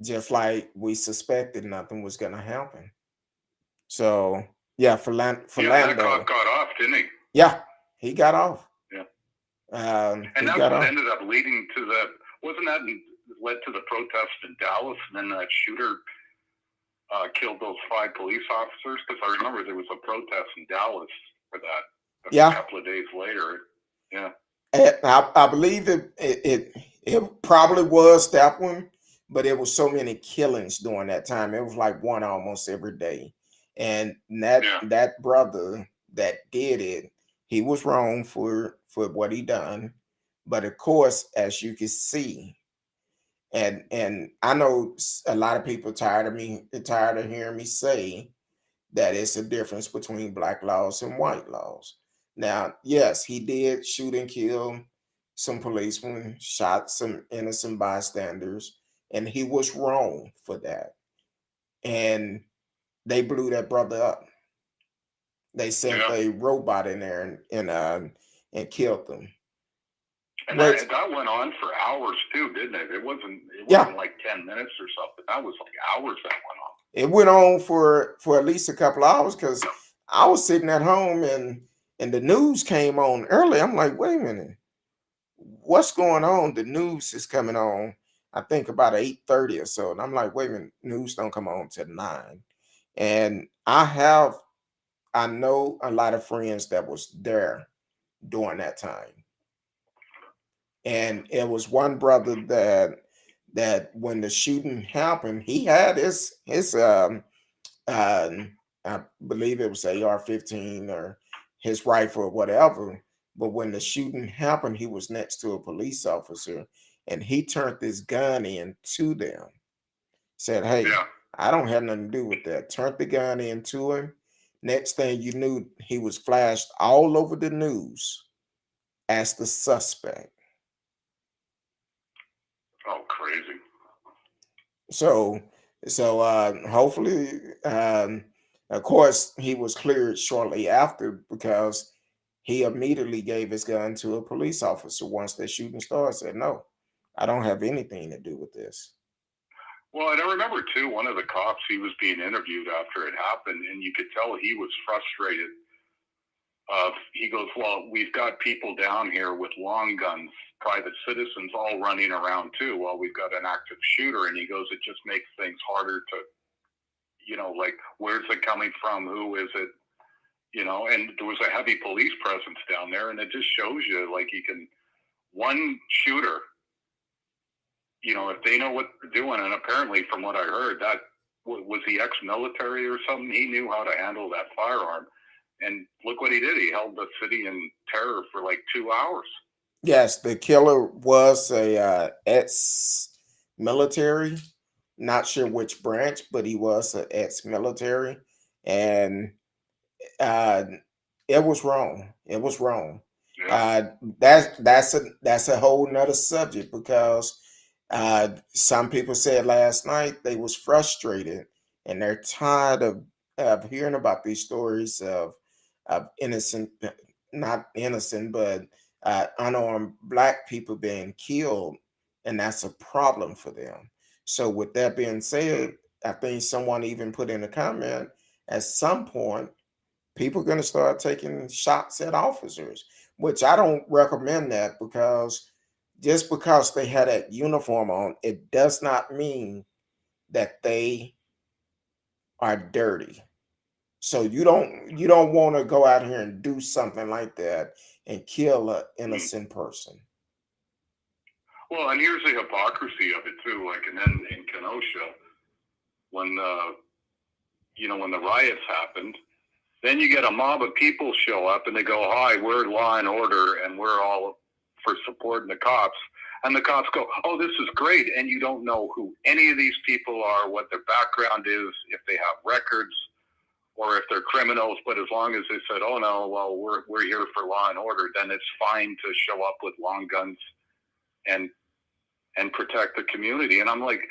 just like we suspected, nothing was going to happen. So yeah, that cop got off, didn't he? Yeah, he got off. Yeah. And that's what ended up leading to the, wasn't that led to the protest in Dallas, and then that shooter killed those 5 police officers? Because I remember there was a protest in Dallas for that a couple of days later. Yeah. I believe it probably was that one, but it was so many killings during that time. It was like one almost every day. And that brother that did it, he was wrong for what he done. But of course, as you can see, and I know a lot of people tired of hearing me say that it's a difference between black laws and white laws. Now, yes, he did shoot and kill some policemen, shot some innocent bystanders, and he was wrong for that. And they blew that brother up. They sent a robot in there and killed him. And What? that went on for hours too, didn't it? It wasn't Yeah, like 10 minutes or something. That was like hours that went on. it went on for at least a couple of hours because I was sitting at home and the news came on early. I'm like, wait a minute, what's going on? The news is coming on. I think about 8:30 or so, and I'm like, wait a minute, news don't come on till 9. And I know a lot of friends that was there during that time. And it was one brother that when the shooting happened, he had his I believe it was AR-15 or his rifle or whatever. But when the shooting happened, he was next to a police officer and he turned this gun in to them. Said, "Hey, Yeah. I don't have nothing to do with that." Turned the gun into him. Next thing you knew, he was flashed all over the news as the suspect. Oh, crazy. So, hopefully, of course, he was cleared shortly after because he immediately gave his gun to a police officer once the shooting started. Said, "No, I don't have anything to do with this." Well, and I remember too, one of the cops, he was being interviewed after it happened, and you could tell he was frustrated. He goes, "Well, we've got people down here with long guns, private citizens all running around too. Well, we've got an active shooter." And he goes, "It just makes things harder to, like, where's it coming from? Who is it? And there was a heavy police presence down there, and it just shows you, like, one shooter, if they know what they're doing, and apparently from what I heard, that was he ex-military or something, he knew how to handle that firearm. And look what he did. He held the city in terror for like 2 hours. Yes, the killer was a ex-military. Not sure which branch, but he was an ex-military, and uh, it was wrong. It was wrong. Yeah. Uh, that's a whole nother subject because some people said last night they was frustrated and they're tired of hearing about these stories of innocent, not innocent, but unarmed black people being killed, and that's a problem for them. So, with that being said, I think someone even put in a comment at some point people are going to start taking shots at officers, which I don't recommend that because just because they had that uniform on, it does not mean that they are dirty. So you don't want to go out here and do something like that and kill an innocent person. Well, and here's the hypocrisy of it too. Like, and then in Kenosha, when when the riots happened, then you get a mob of people show up and they go, "Hi, we're law and order, and we're all for supporting the cops." And the cops go, "Oh, this is great," and you don't know who any of these people are, what their background is, if they have records, or if they're criminals. But as long as they said, "Oh no, well, we're here for law and order," then it's fine to show up with long guns and protect the community. And I'm like,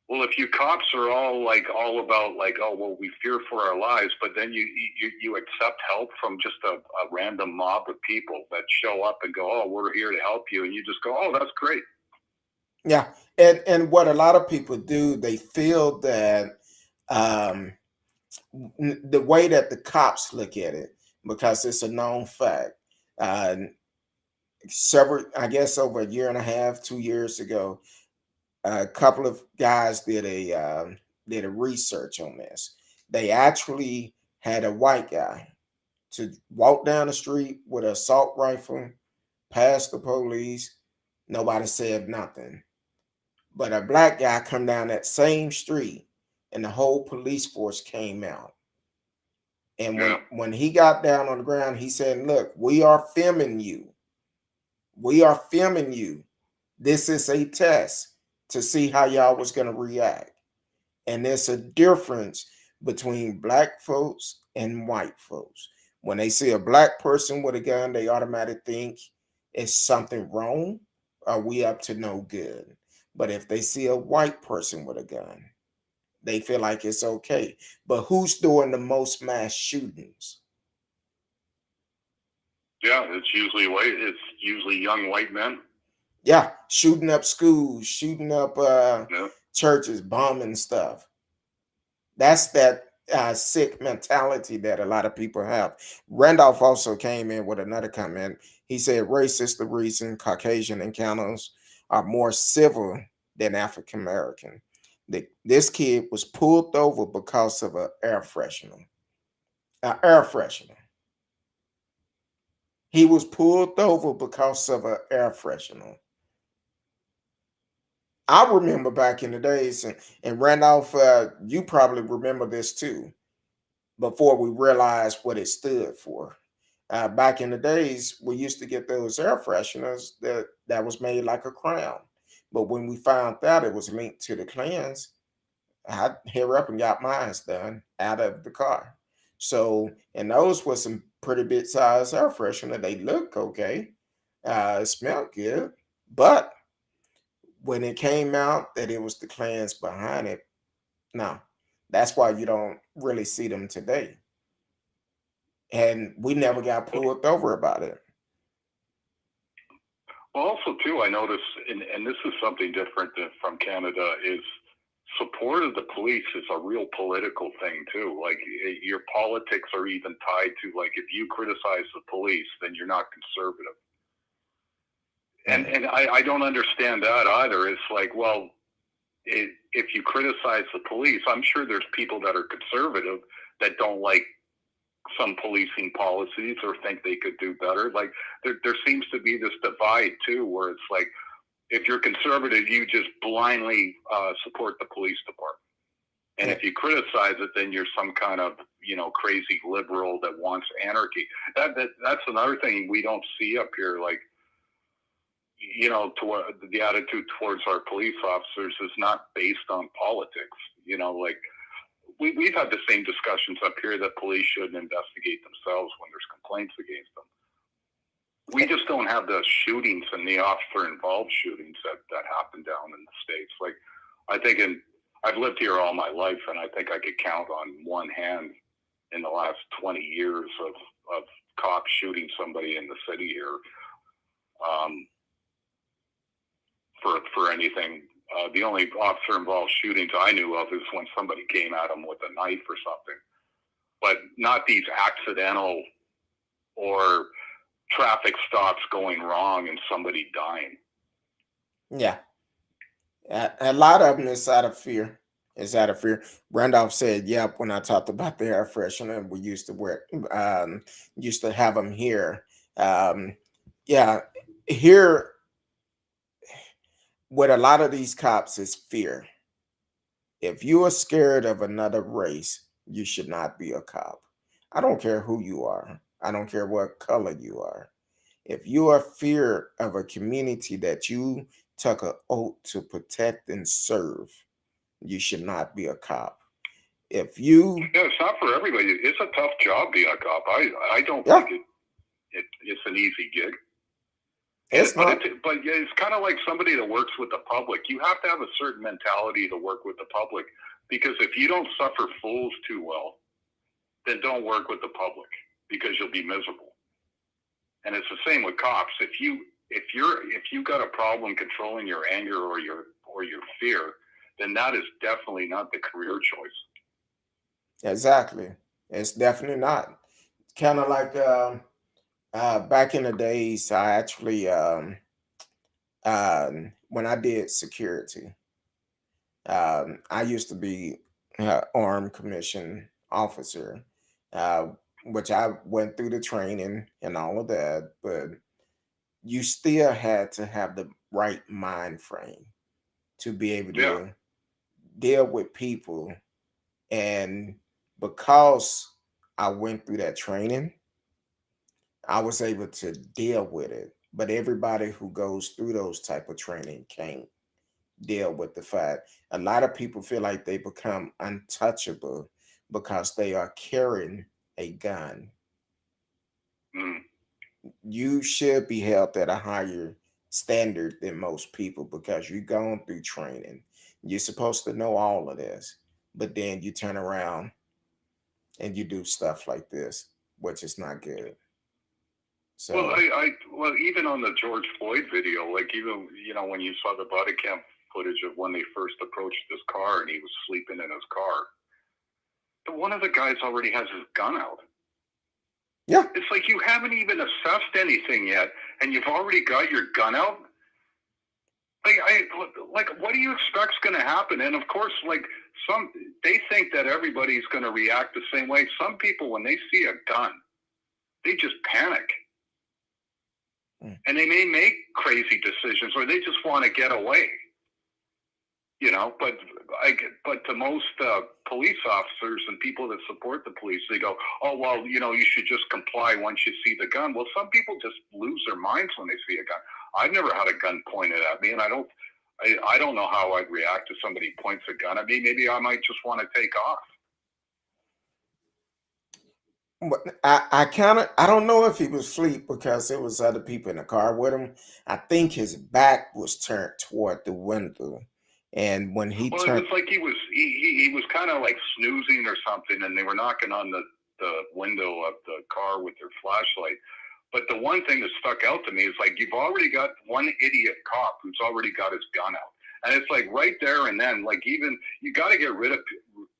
well, if you cops are all about like, "Oh, well, we fear for our lives," but then you accept help from just a random mob of people that show up and go, "Oh, we're here to help you," and you just go, "Oh, that's great." Yeah, and what a lot of people do, they feel that um, the way that the cops look at it, because it's a known fact. Uh, Several, I guess, over a year and a half, 2 years ago, a couple of guys did a research on this. They actually had a white guy to walk down the street with an assault rifle, past the police. Nobody said nothing. But a black guy come down that same street, and the whole police force came out. And Yeah. when he got down on the ground, he said, "Look, we are filming you. We are filming you. This is a test to see how y'all was going to react." And there's a difference between black folks and white folks. When they see a black person with a gun, they automatically think it's something wrong or we up to no good. But if they see a white person with a gun, they feel like it's okay. But who's doing the most mass shootings? Yeah. Yeah, it's usually white. It's usually young white men. Yeah, shooting up schools, shooting up Yeah. churches, bombing stuff. That's that sick mentality that a lot of people have. Randolph also came in with another comment. He said race is the reason Caucasian encounters are more civil than African American. This kid was pulled over because of an air freshener. An air freshener. He was pulled over because of an air freshener. I remember back in the days, and Randolph, you probably remember this too, before we realized what it stood for. Back in the days, we used to get those air fresheners that was made like a crown. But when we found out it was linked to the clans, I hurry up and got mine done out of the car. So, and those were some pretty big size air freshener. They look okay, it smelled good, but when it came out that it was the clans behind it, no, that's why you don't really see them today. And we never got pulled over about it. Well, also too, I notice, and this is something different from Canada, is support of the police is a real political thing too. Like your politics are even tied to, like, if you criticize the police, then you're not conservative. And I don't understand that either. It's like, well, if you criticize the police, I'm sure there's people that are conservative that don't like some policing policies or think they could do better. Like there seems to be this divide too, where it's like, if you're conservative, you just blindly support the police department. And if you criticize it, then you're some kind of, crazy liberal that wants anarchy. That's another thing we don't see up here. Like, the attitude towards our police officers is not based on politics. Like we've had the same discussions up here that police shouldn't investigate themselves when there's complaints against them. We just don't have the shootings and the officer-involved shootings that happen down in the States. Like, I think I've lived here all my life, and I think I could count on one hand in the last 20 years of cops shooting somebody in the city here for anything. The only officer-involved shootings I knew of is when somebody came at them with a knife or something, but not these accidental or traffic stops going wrong and somebody dying. Yeah. A lot of them is out of fear. It's out of fear. Randolph said, "Yep." When I talked about the air freshener, we used to have them here. Yeah, here with a lot of these cops is fear. If you are scared of another race, you should not be a cop. I don't care who you are. I don't care what color you are. If you are fear of a community that you took an oath to protect and serve, you should not be a cop. If you It's not for everybody. It's a tough job being a cop. I don't yeah, think it's an easy gig. it's not. But it's kind of like somebody that works with the public. You have to have a certain mentality to work with the public, because if you don't suffer fools too well, then don't work with the public, because you'll be miserable. And it's the same with cops. If you got a problem controlling your anger or your fear, then that is definitely not the career choice. Exactly. It's definitely not. Kind of like back in the days, I actually when I did security, I used to be armed commission officer, uh, which I went through the training and all of that, but you still had to have the right mind frame to be able Yeah. to deal with people. And because I went through that training, I was able to deal with it. But everybody who goes through those type of training can't deal with the fact a lot of people feel like they become untouchable because they are carrying a gun. Mm. You should be held at a higher standard than most people because you're going through training. You're supposed to know all of this, but then you turn around and you do stuff like this, which is not good. Well, So well, even on the George Floyd video, like even when you saw the body cam footage of when they first approached his car and he was sleeping in his car, one of the guys already has his gun out. yeah, It's like you haven't even assessed anything yet, and you've already got your gun out. Like, what do you expect's going to happen? And of course, like they think that everybody's going to react the same way. Some people, when they see a gun, they just panic, and they may make crazy decisions, or they just want to get away. But to most police officers and people that support the police, they go, "Oh well, you should just comply once you see the gun." Well, some people just lose their minds when they see a gun. I've never had a gun pointed at me, and I don't know how I'd react if somebody points a gun at me. Maybe I might just want to take off. but I don't know if he was asleep because there was other people in the car with him. I think his back was turned toward the window, and when he Well, it turned, was like he was kind of like snoozing or something, and they were knocking on the window of the car with their flashlight. But the one thing that stuck out to me is like you've already got one idiot cop who's already got his gun out, and it's like right there and then, like even you got to get rid of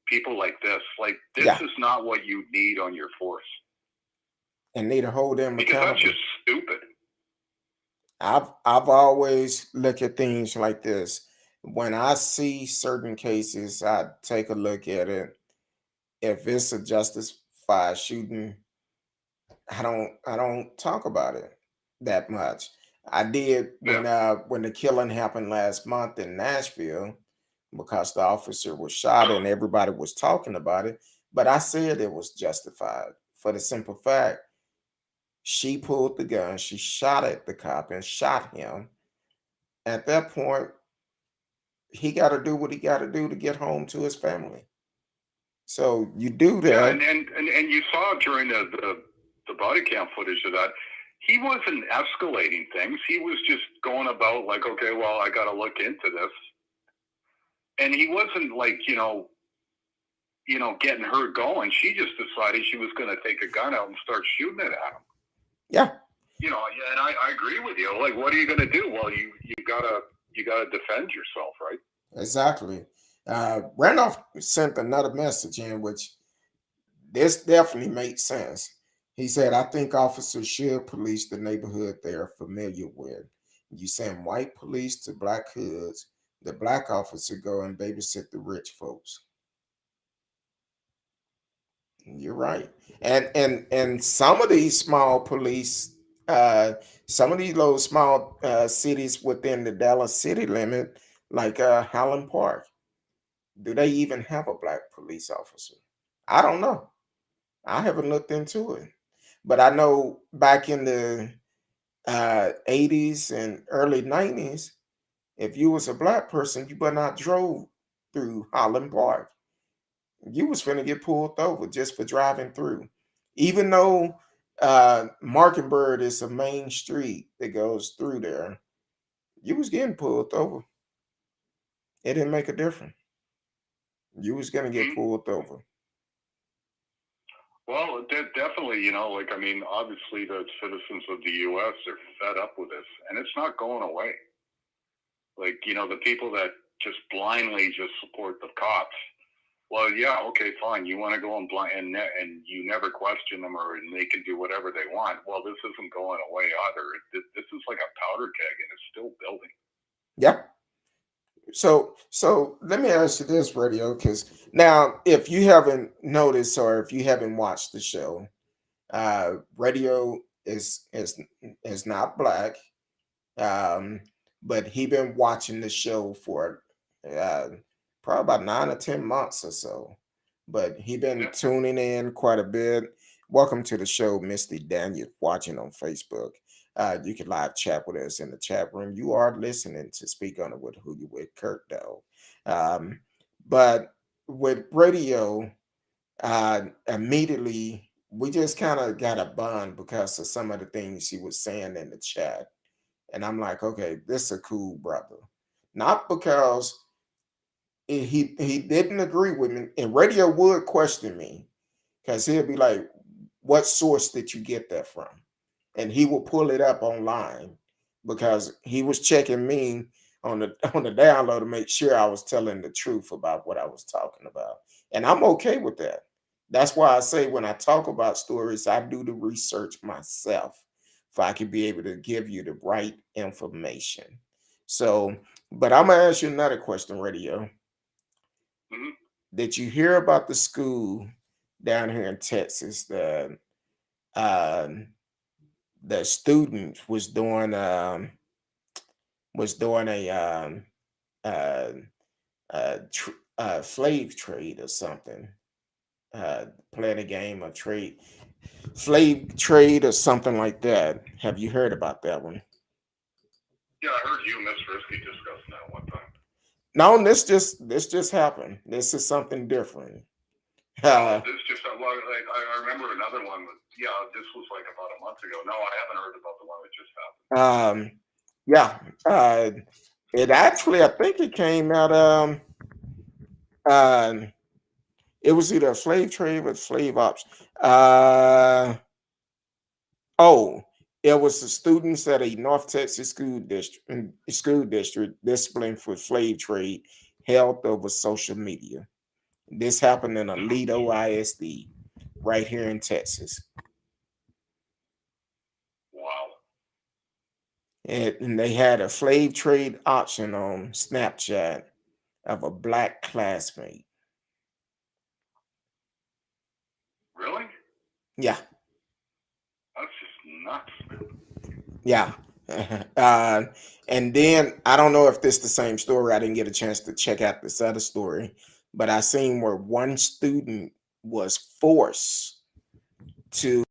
people like this. Like this yeah, is not what you need on your force and need to hold them because that's accountable. just stupid. I've always looked at things like this. When I see certain cases, I take a look at it. If it's a justified shooting, I don't talk about it that much. I did Yeah. when the killing happened last month in Nashville because the officer was shot and everybody was talking about it. But I said it was justified for the simple fact she pulled the gun, she shot at the cop and shot him. At that point, he got to do what he got to do to get home to his family. So you do Yeah, that. and you saw during the body cam footage of that, he wasn't escalating things. He was just going about like, okay, well, I got to look into this, and he wasn't like getting her going. She just decided she was going to take a gun out and start shooting it at him. Yeah, And I agree with you. Like, what are you going to do? Well, you gotta defend yourself, right? exactly. Randolph sent another message in which this definitely makes sense. He said, I think officers should police the neighborhood they are familiar with. You send white police to black hoods, the black officer go and babysit the rich folks. You're right. And some of these small police, some of these little small cities within the Dallas city limit, like Highland Park, do they even have a black police officer? I don't know. I haven't looked into it. But I know back in the 80s and early 90s, if you was a black person, you better not drove through Highland Park. You was finna get pulled over just for driving through. Even though Markinbird is a main street that goes through there, you was getting pulled over. It didn't make a difference. You was gonna get Hmm. pulled over. Well, definitely. Like I mean, obviously the citizens of the U.S. are fed up with this, and it's not going away. Like the people that just blindly just support the cops. Well, yeah, okay, fine. You want to go and and you never question them, and they can do whatever they want. Well, this isn't going away either. This is like a powder keg, and it's still building. Yep. So let me ask you this, radio, because now if you haven't noticed or if you haven't watched the show, radio is not black, um, but he been watching the show for uh, probably about 9 or 10 months or so. But he been Yeah. tuning in quite a bit. Welcome to the show, Misty Daniel, watching on Facebook. You can live chat with us in the chat room. You are listening to Speak On It with Who You With, Kurt, though. Um, but with radio, immediately we just kind of got a bond because of some of the things he was saying in the chat. And I'm like, okay, this is a cool brother. Not because he didn't agree with me. And radio would question me because he'll be like, what source did you get that from? and he will pull it up online because he was checking me on the on the download to make sure I was telling the truth about what I was talking about. And I'm okay with that. That's why I say when I talk about stories, I do the research myself if I could be able to give you the right information. So, but I'm gonna ask you another question, Radio. Hmm. Did you hear about the school down here in Texas that um, the student was doing a uh, slave trade or something, playing a game of trade, slave trade or something like that. Have you heard about that one? Yeah, I heard you and Miss Frisky discussing that one time. No, this just happened. This is something different. Oh, Uh, this just like I remember another one. Yeah, this was like about a month ago. No, I haven't heard about the one that just happened. yeah, it actually, I think it came out. Um, it was either a slave trade or slave ops. Oh, it was the students at a North Texas school district disciplined for slave trade held over social media. This happened in Alito ISD, right here in Texas, Wow. and they had a slave trade auction on Snapchat of a black classmate. Really? Yeah, That's just nuts, man. yeah. uh, and then I don't know if this the same story. I didn't get a chance to check out this other story, but I seen where one student was forced to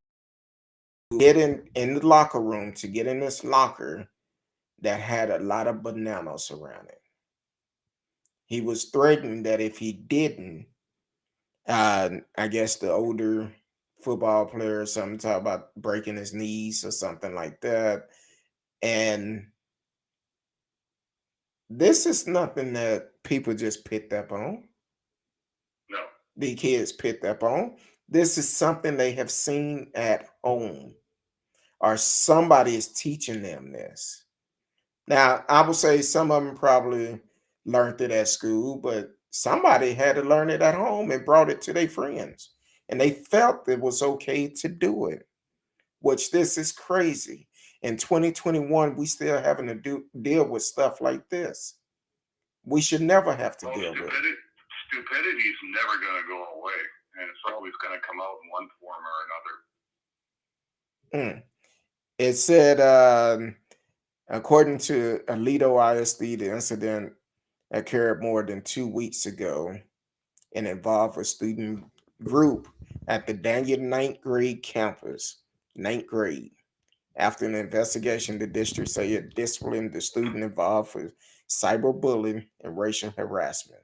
get in the locker room to get in this locker that had a lot of bananas around it. He was threatened that if he didn't, I guess the older football player or something talk about breaking his knees or something like that. And this is nothing that people just picked up on. No. The kids picked up on. This is something they have seen at home, or somebody is teaching them this. Now, I would say some of them probably learned it at school, but somebody had to learn it at home and brought it to their friends. And they felt it was okay to do it, which this is crazy. In 2021, we still having to deal with stuff like this. We should never have to Well, deal with it. stupidity's never going to go away, and it's always going to come out in one form or another. Mm. It said, according to Alito ISD, the incident occurred more than 2 weeks ago and involved a student group at the Daniel ninth grade campus. Ninth grade. After an investigation, the district said it disciplined the student involved for cyberbullying and racial harassment.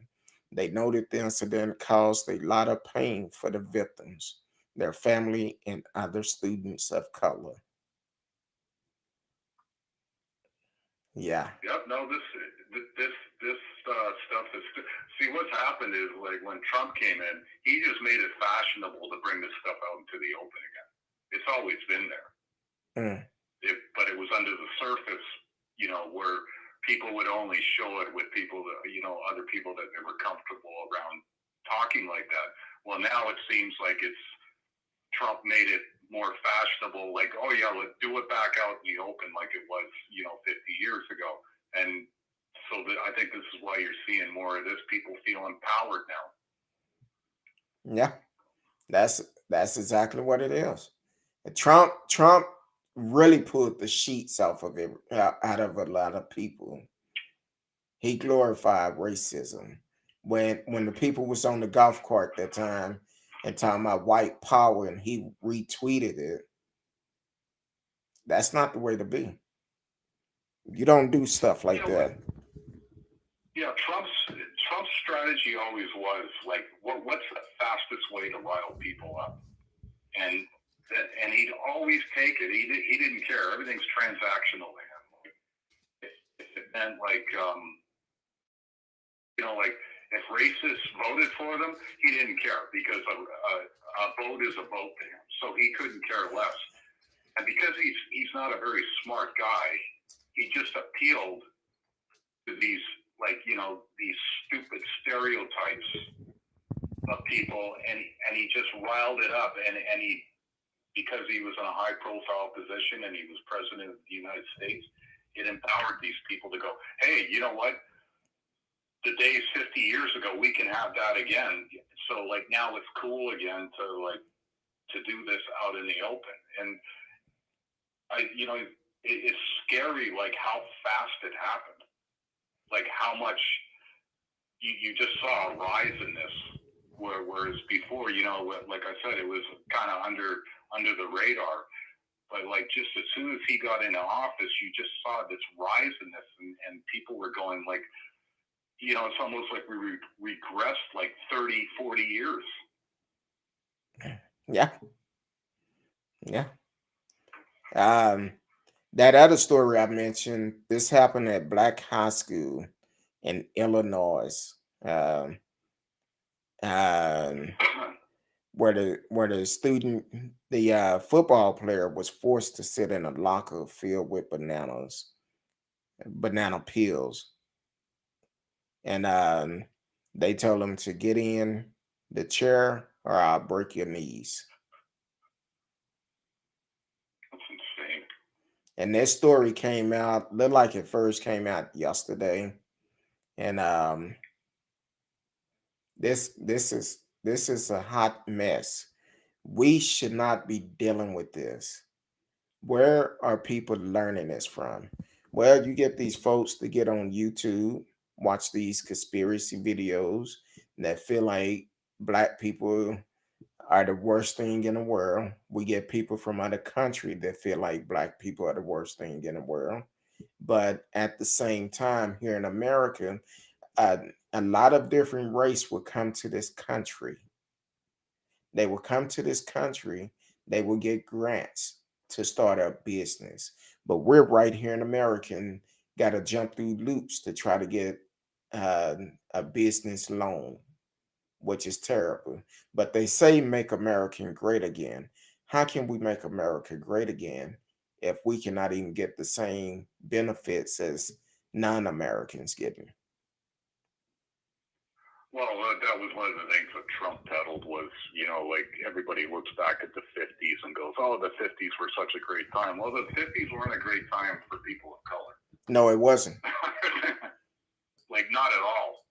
They noted the incident caused a lot of pain for the victims, their family, and other students of color. Yeah. Yep. No, this stuff is. See, what's happened is like when Trump came in, he just made it fashionable to bring this stuff out into the open again. It's always been there, Mm. but it was under the surface, where people would only show it with people that, other people that they were comfortable around talking like that. Well, now it seems like Trump made it more fashionable, like, oh yeah, let's do it back out in the open like it was, 50 years ago. And so I think this is why you're seeing more of this, people feel empowered now. Yeah. That's exactly what it is. And Trump really pulled the sheets off of it, out of a lot of people. He glorified racism. When the people was on the golf cart that time and talking about white power and he retweeted it, that's not the way to be. You don't do stuff like that. Yeah, Trump's strategy always was like, what's the fastest way to rile people up? And he'd always take it. He didn't care. Everything's transactional to him. Like, if it meant like like if racists voted for them, he didn't care because a vote is a vote to him. So he couldn't care less. And because he's not a very smart guy. He just appealed to these, like, these stupid stereotypes of people, and he just riled it up, and he, because he was in a high profile position and he was president of the United States, it empowered these people to go, hey, you know what? The days 50 years ago, we can have that again. So like now it's cool again to do this out in the open. And it's scary, like how fast it happened, like how much you just saw a rise in this, whereas before, like I said, it was kind of under the radar. But like just as soon as he got into office, you just saw this rise in this, and people were going like, it's almost like we regressed like 30, 40 years. Yeah. Yeah. That other story I mentioned, this happened at Black High School in Illinois, um, where the student, the football player, was forced to sit in a locker filled with banana peels, and they told him to get in the chair or I'll break your knees. That's insane. And this story came out, looked like it first came out yesterday, and this is a hot mess. We should not be dealing with this. Where are people learning this from? Well, you get these folks to get on YouTube, watch these conspiracy videos that feel like black people are the worst thing in the world. We get people from other countries that feel like black people are the worst thing in the world. But at the same time, here in America, a lot of different race will come to this country. They will come to this country. They will get grants to start a business. But we're right here in America and got to jump through loops to try to get uh, a business loan, which is terrible. But they say make America great again. How can we make America great again if we cannot even get the same benefits as non-Americans getting? Well, that was one of the things that Trump peddled was, like everybody looks back at the 50s and goes, oh, the 50s were such a great time. Well, the 50s weren't a great time for people of color. No, it wasn't. Like, not at all.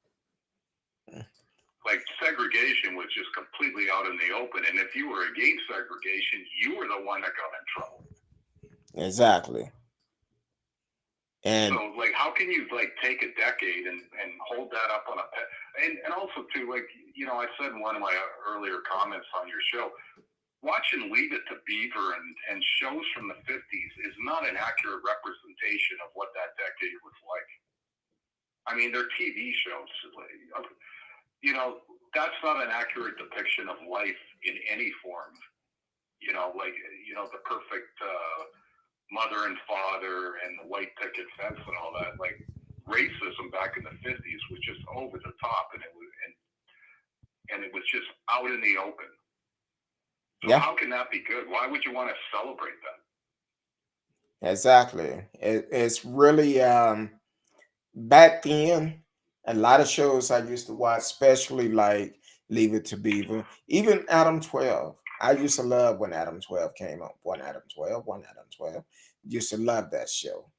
Like, segregation was just completely out in the open. And if you were against segregation, you were the one that got in trouble. Exactly. And so, like, how can you, like, take a decade and hold that up on a and also, too, like, I said in one of my earlier comments on your show, watching Leave It to Beaver and shows from the 50s is not an accurate representation of what that decade was like. I mean, they're TV shows. That's not an accurate depiction of life in any form. The perfect mother and father and the white picket fence and all that. Like, racism back in the 50s was just over the top, and it was just out in the open. So yeah, how can that be good? Why would you want to celebrate that? exactly. It's really back then. A lot of shows I used to watch, especially like Leave It to Beaver, even Adam 12. I used to love when Adam 12 came up. One Adam 12, one Adam 12. Used to love that show.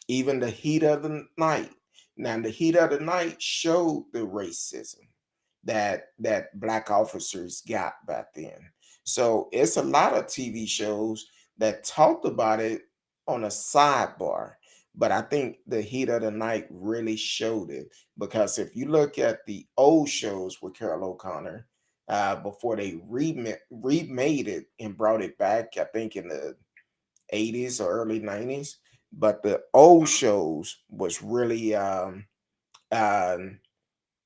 Even The Heat of the Night. Now, The Heat of the Night showed the racism that black officers got back then. So it's a lot of TV shows that talked about it on a sidebar. But I think The Heat of the Night really showed it, because if you look at the old shows with Carol O'Connor, before they remade it and brought it back, I think in the 80s or early 90s. But the old shows was really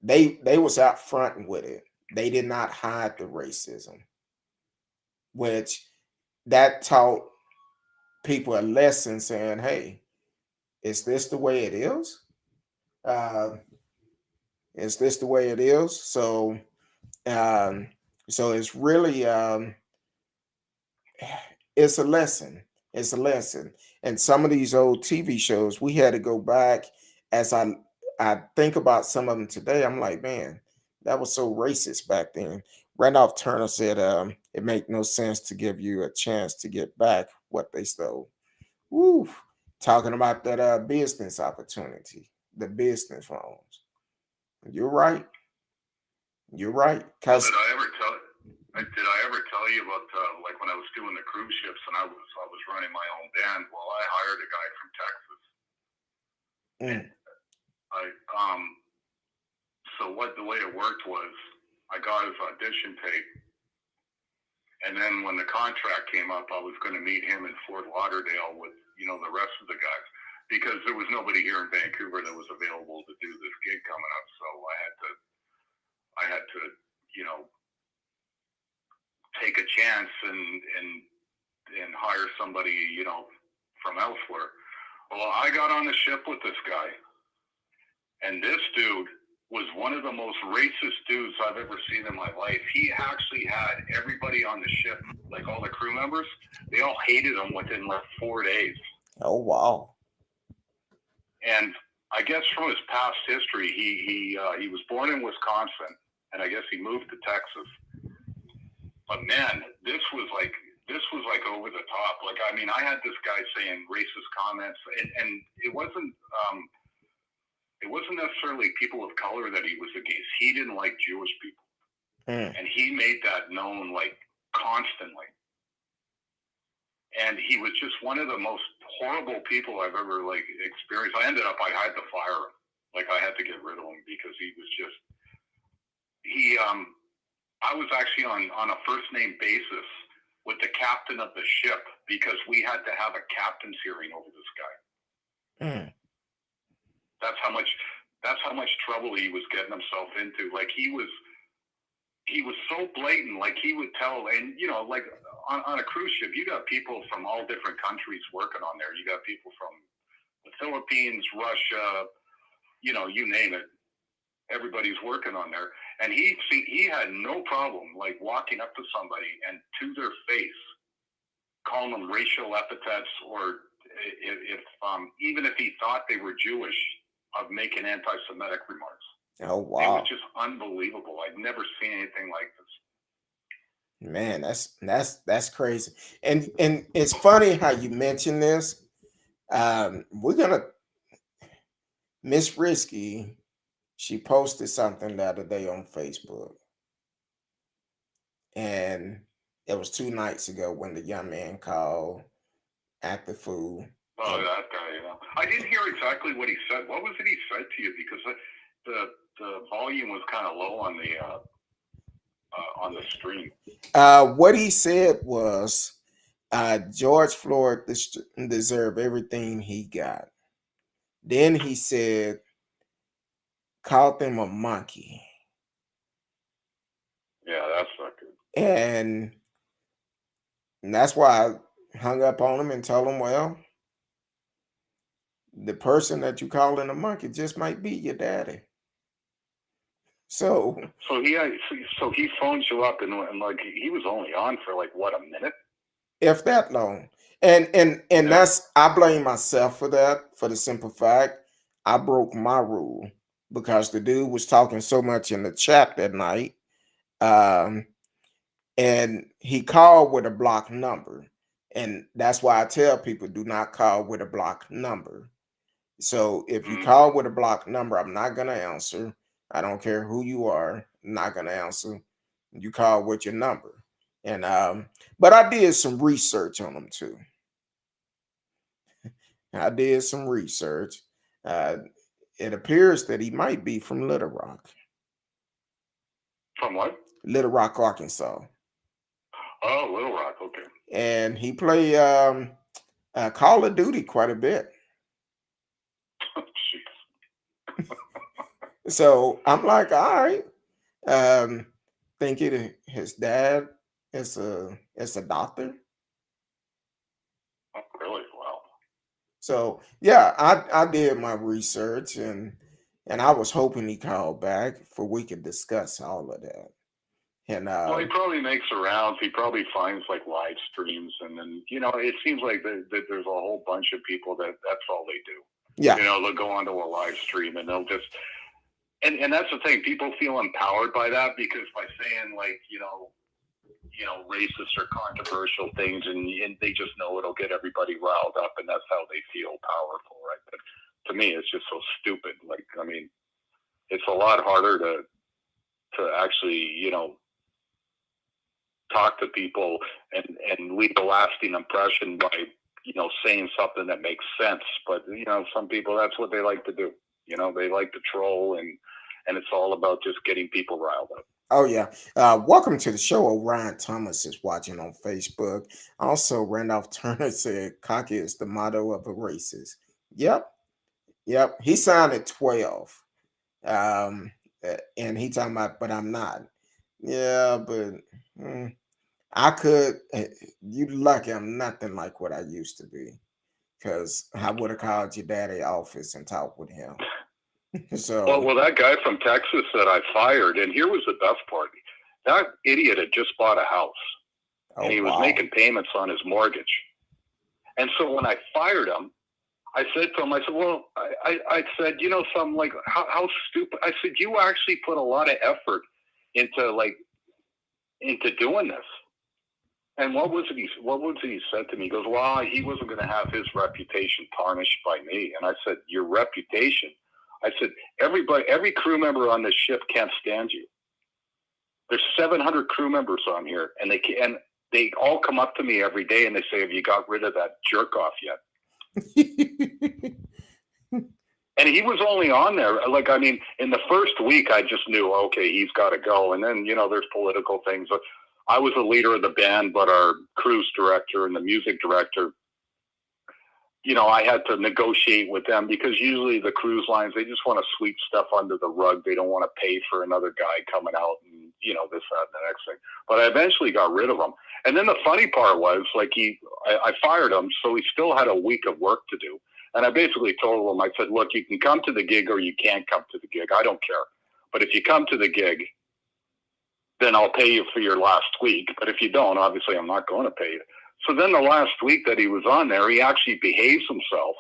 they was out front with it. They did not hide the racism, which that taught people a lesson, saying, "Hey, is this the way it is? Uh, is this the way it is?" So it's really it's a lesson. It's a lesson. And some of these old TV shows, we had to go back. As I think about some of them today, I'm like, man, that was so racist back then. Randolph Turner said, it make no sense to give you a chance to get back what they stole. Woo. Talking about that business opportunity, the business loans. You're right. You're right. Well, Cause did I ever tell you about like when I was doing the cruise ships and I was running my own band? Well, I hired a guy from Texas, and I so what the way it worked was I got his audition tape, and then when the contract came up, I was going to meet him in Fort Lauderdale with the rest of the guys because there was nobody here in Vancouver that was available to do this gig coming up. So I had to take a chance and hire somebody from elsewhere. Well, I got on the ship with this guy, and this dude was one of the most racist dudes I've ever seen in my life. He actually had everybody on the ship, like all the crew members, they all hated him within like 4 days. oh wow. And I guess from his past history, he was born in Wisconsin, and I guess he moved to Texas. But man, this was like over the top. Like, I mean, I had this guy saying racist comments, and it wasn't necessarily people of color that he was against. He didn't like Jewish people, and he made that known like constantly. And he was just one of the most horrible people I've ever like experienced. I had to fire him. Like, I had to get rid of him because he was just I was actually on a first name basis with the captain of the ship because we had to have a captain's hearing over this guy. That's how much trouble he was getting himself into. Like, he was so blatant. Like, he would tell, and like on a cruise ship, you got people from all different countries working on there. You got people from the Philippines, Russia, you name it. Everybody's working on there. And he had no problem like walking up to somebody and to their face calling them racial epithets, or if even if he thought they were Jewish, of making anti-Semitic remarks. Oh wow. It was just unbelievable. I'd never seen anything like this. Man, that's crazy. And it's funny how you mention this. We're gonna Miss Risky, she posted something the other day on Facebook. And it was 2 nights ago when the young man called, act the fool. Oh, that guy, I didn't hear exactly what he said. What was it he said to you? Because the volume was kind of low on the stream. What he said was George Floyd deserved everything he got. Then he said, called him a monkey. Yeah, that's not good. And that's why I hung up on him and told him, well, the person that you calling a monkey just might be your daddy. So he phones you up and like he was only on for like what, a minute? If that long. And that's, I blame myself for that, for the simple fact I broke my rule because the dude was talking so much in the chat that night. And he called with a blocked number. And that's why I tell people, do not call with a blocked number. So if you call with a blocked number, I'm not going to answer. I don't care who you are. I'm not going to answer. You call with your number. And but I did some research on him too. I did some research. It appears that he might be from Little Rock. From what? Little Rock, Arkansas. Oh, Little Rock, okay. And he played Call of Duty quite a bit. So I'm like, all right. Thinking his dad is a doctor. Oh, really? Wow. So yeah, I did my research and I was hoping he called back for we could discuss all of that. And Well, he probably makes the rounds. He probably finds like live streams, and then it seems like that there's a whole bunch of people that's all they do. yeah, They'll go onto a live stream and they'll just and that's the thing. People feel empowered by that because by saying like racist or controversial things, and they just know it'll get everybody riled up, and that's how they feel powerful, right? But to me, it's just so stupid. Like, I mean, it's a lot harder to actually, talk to people and leave a lasting impression by, saying something that makes sense. But, some people, that's what they like to do. They like to troll, and it's all about just getting people riled up. oh yeah. Welcome to the show. Orion Thomas is watching on Facebook. Also, Randolph Turner said, "Cocky is the motto of a racist." Yep, yep. He sounded 12. And he talking about, but I'm not. Yeah, but I could. You lucky I'm nothing like what I used to be, because I would have called your daddy office and talked with him. So, Well, that guy from Texas that I fired, and here was the best part. That idiot had just bought a house, and he was wow. making payments on his mortgage. And so when I fired him, I said to him, I said, well, I said, something like, how stupid. I said, you actually put a lot of effort into doing this. And what was it he said to me? He goes, well, he wasn't going to have his reputation tarnished by me. And I said, your reputation? I said, every crew member on this ship can't stand you. There's 700 crew members on here, and they all come up to me every day and they say, have you got rid of that jerk off yet? And he was only on there. Like, I mean, in the first week, I just knew, okay, he's got to go. And then, there's political things. I was the leader of the band, but our cruise director and the music director, I had to negotiate with them because usually the cruise lines, they just want to sweep stuff under the rug. They don't want to pay for another guy coming out and, this, that, and the next thing. But I eventually got rid of him. And then the funny part was, like, I fired him, so he still had a week of work to do. And I basically told him, I said, look, you can come to the gig or you can't come to the gig. I don't care. But if you come to the gig, then I'll pay you for your last week. But if you don't, obviously I'm not going to pay you. So then the last week that he was on there, he actually behaves himself.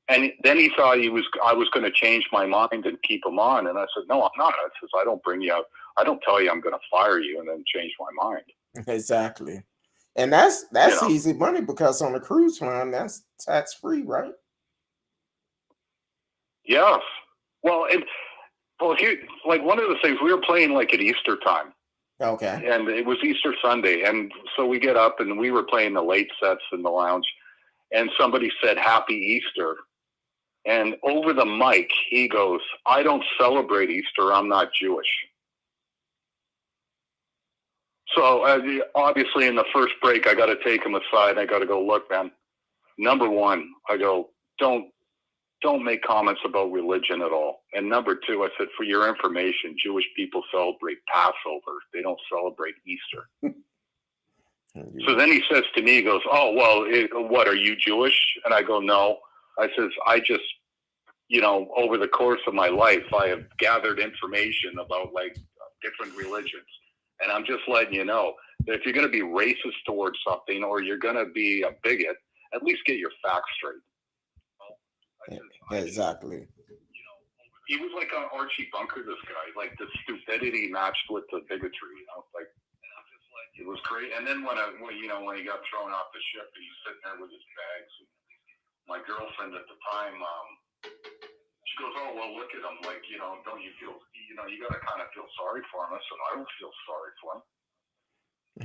And then he thought I was going to change my mind and keep him on. And I said, no, I'm not. I says, I don't bring you out. I don't tell you I'm going to fire you and then change my mind. Exactly. And that's easy money, because on the cruise line, that's tax free, right? Yes. Well, here, like, one of the things, we were playing like at Easter time. Okay. And it was Easter Sunday. And so we get up and we were playing the late sets in the lounge. And somebody said, Happy Easter. And over the mic, he goes, I don't celebrate Easter. I'm not Jewish. So obviously in the first break, I got to take him aside. I got to go, look, man, number one, I go, don't make comments about religion at all. And number two, I said, for your information, Jewish people celebrate Passover. They don't celebrate Easter. So then he says to me, he goes, oh, well, what, are you Jewish? And I go, no. I says, I just, over the course of my life, I have gathered information about like different religions. And I'm just letting you know that if you're going to be racist towards something or you're going to be a bigot, at least get your facts straight. Exactly. He was like an Archie Bunker, this guy. Like, the stupidity matched with the bigotry, like, it was great. And then when he got thrown off the ship and he's sitting there with his bags, and my girlfriend at the time, she goes, oh, well, look at him. Like, don't you feel, you got to kind of feel sorry for him. I said, I don't feel sorry for him.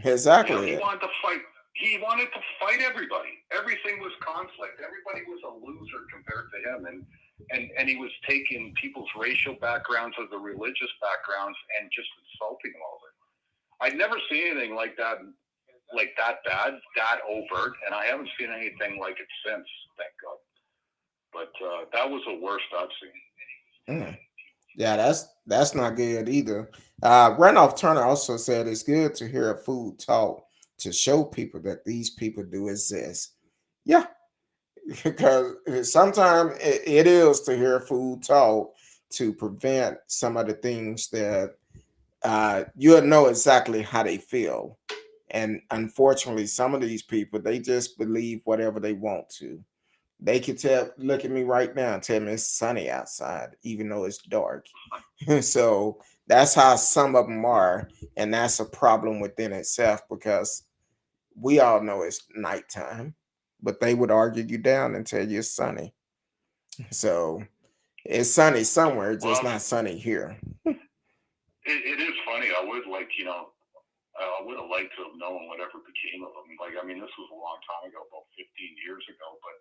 Exactly. He wanted to fight. He wanted to fight everybody. Everything was conflict. Everybody was a loser compared to him. And he was taking people's racial backgrounds or the religious backgrounds and just insulting them all. I'd never seen anything like that bad, that overt, and I haven't seen anything like it since, thank God. But that was the worst I've seen. Yeah, that's not good either. Randolph Turner also said it's good to hear a food talk to show people that these people do exist. Yeah, because sometimes it is to hear food talk to prevent some of the things that you'll know exactly how they feel. And unfortunately, some of these people, they just believe whatever they want to. They could look at me right now and tell me it's sunny outside, even though it's dark. So that's how some of them are. And that's a problem within itself because we all know it's nighttime, but they would argue you down and tell you it's sunny. So it's sunny somewhere, just Well, not sunny here. it is funny. I would like, I would have liked to have known whatever became of them. Like, I mean, this was a long time ago, about 15 years ago. But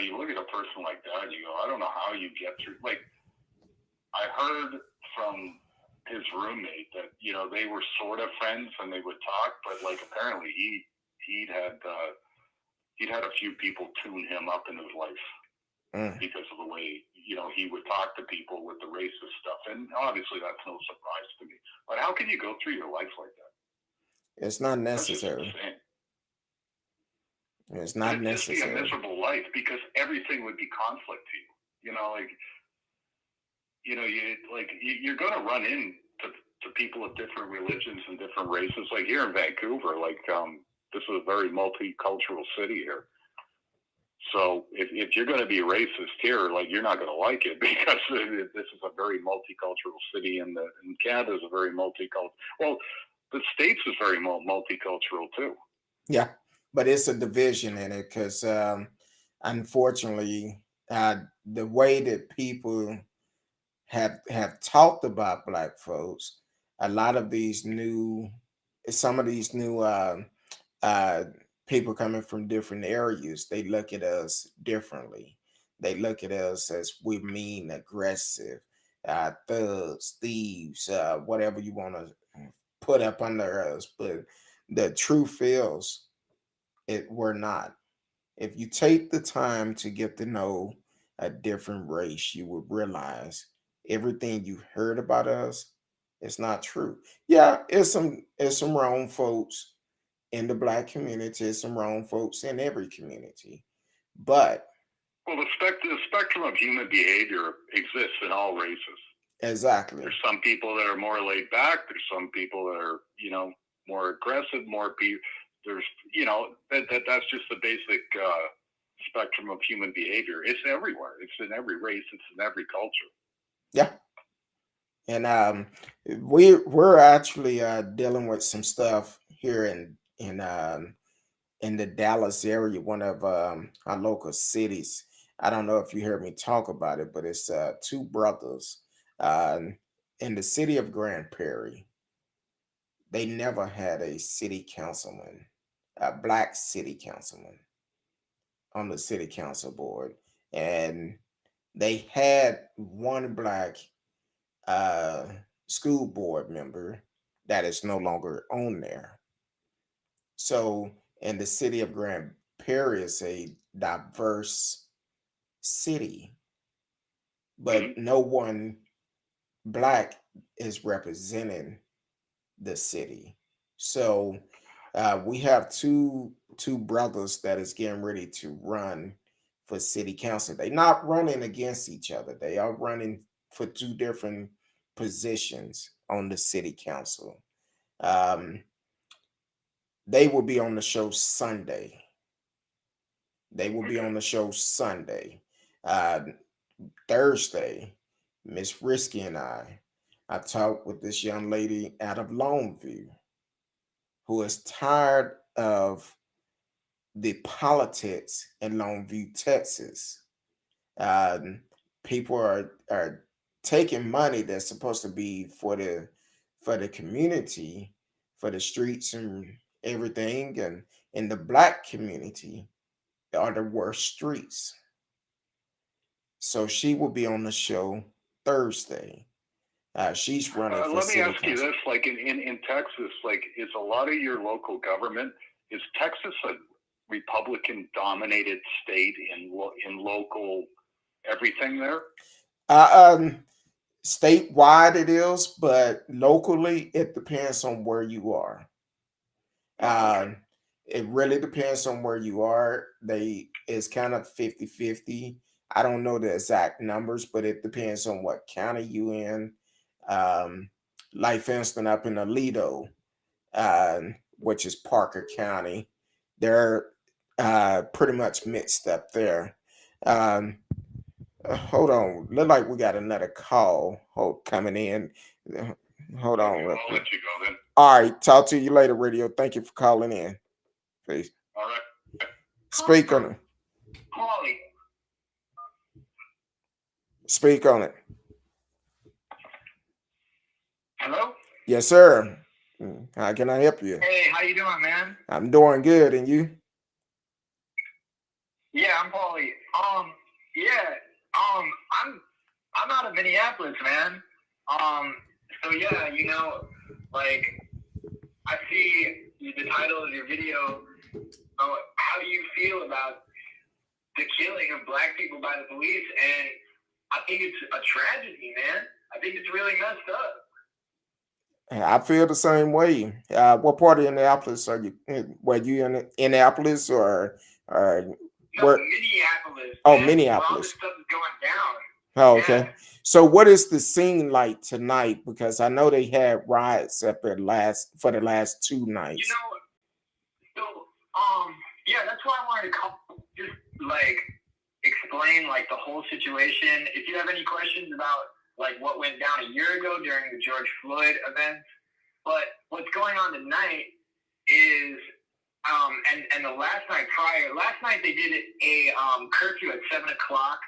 you look at a person like that, and you go, I don't know how you get through. Like, I heard from his roommate that they were sort of friends and they would talk, but like apparently he'd had a few people tune him up in his life because of the way he would talk to people with the racist stuff, and obviously that's no surprise to me. But how can you go through your life like that? It's not That's just necessary. insane. It's And not it'd just be a necessary. miserable life because everything would be conflict to you. You're going to run into people of different religions and different races. Like here in Vancouver, this is a very multicultural city here. So if you're going to be racist here, like you're not going to like it because this is a very multicultural city, and Canada is a very multicultural. Well, the States is very multicultural too. Yeah, but it's a division in it because unfortunately, the way that people have talked about black folks, a lot of these new, some of these new uh, people coming from different areas, they look at us differently. They look at us as we're mean, aggressive, thugs, thieves, whatever you want to put up under us. But the truth is, we're not. If you take the time to get to know a different race, you would realize everything you heard about us is not true. Yeah, it's some wrong folks in the black community, it's some wrong folks in every community. But Well, the spectrum of human behavior exists in all races. exactly. There's some people that are more laid back. There's some people that are, more aggressive, there's, that's just the basic spectrum of human behavior. It's everywhere. It's in every race. It's in every culture. Yeah. And we're actually dealing with some stuff here in the Dallas area, one of our local cities. I don't know if you heard me talk about it, but it's two brothers uh, in the city of Grand Prairie. They never had a city councilman, a black city councilman on the city council board, and they had one black uh, school board member that is no longer on there. So, in the city of Grand Prairie is a diverse city, but Mm-hmm. no one black is representing the city. So, we have two brothers that is getting ready to run for city council. They're not running against each other. They are running for two different positions on the city council. Um, they will be on the show Sunday. They will be Okay. on the show Sunday. Uh, Thursday, Miss Risky and I talked with this young lady out of Longview who is tired of the politics in Longview, Texas. Um, People are taking money that's supposed to be for the community, for the streets and everything, and in the black community are the worst streets. So she will be on the show Thursday. She's running for Let me city ask you council. this: like in Texas, like is a lot of your local government, is Texas a Republican-dominated state in local everything there? Uh, Statewide it is, but locally it depends on where you are. Oh, okay. Um, it really depends on where you are. It's kind of 50-50. I don't know the exact numbers, but it depends on what county you in. Um, like for instance, up in Aledo, which is Parker County, they're pretty much mixed up there. Um, hold on, look like we got another call coming in. Hold on, real I'll quick. let you go then. All right, talk to you later, radio. Thank you for calling in. Please All right. speak on it. Holly. Speak on it. Hello? Yes, sir. How can I help you? Hey, how you doing, man? I'm doing good, and you? Yeah, I'm Paulie. Yeah, I'm out of Minneapolis, man. So yeah, like I see the title of your video. How do you feel about the killing of black people by the police? And I think it's a tragedy, man. I think it's really messed up. I feel the same way. What part of Indianapolis are you? Were you in Indianapolis or No, where? Minneapolis. Oh, man, Minneapolis. where all this stuff is going down. Oh, Yeah. okay. So, what is the scene like tonight? Because I know they had riots up for the last 2 nights. Yeah, that's why I wanted to call, just like explain like the whole situation. If you have any questions about like what went down a year ago during the George Floyd event, but what's going on tonight is and the last night they did a curfew at 7 o'clock.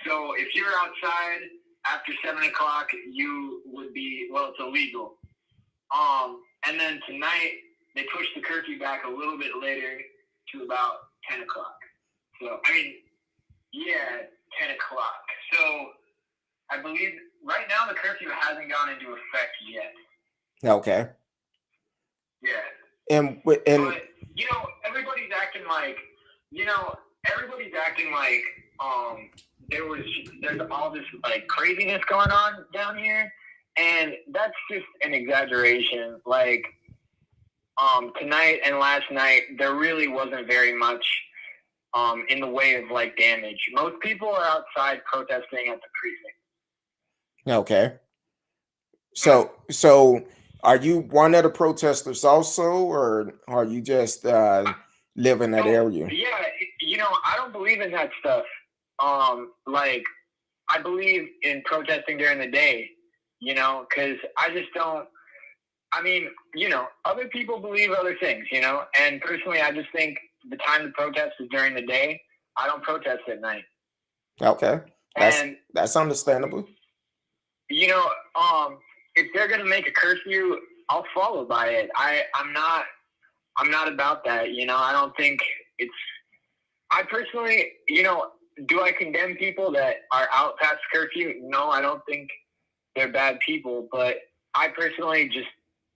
So if you're outside after 7 o'clock, you would be, well, it's illegal. And then tonight they pushed the curfew back a little bit later to about 10 o'clock. So, 10 o'clock. So I believe right now the curfew hasn't gone into effect yet. Okay. Yeah. And but everybody's acting like there's all this like craziness going on down here, and that's just an exaggeration. Like tonight and last night there really wasn't very much in the way of like damage. Most people are outside protesting at the precinct. Okay. So are you one of the protesters also, or are you just live in that area? Yeah, I don't believe in that stuff. Like I believe in protesting during the day, because I just don't. I mean, other people believe other things, and personally, I just think the time to protest is during the day. I don't protest at night. Okay, that's understandable. If they're gonna make a curfew, I'll follow by it. I'm not about that. I don't think it's. I personally, do I condemn people that are out past curfew? No, I don't think they're bad people, but I personally just,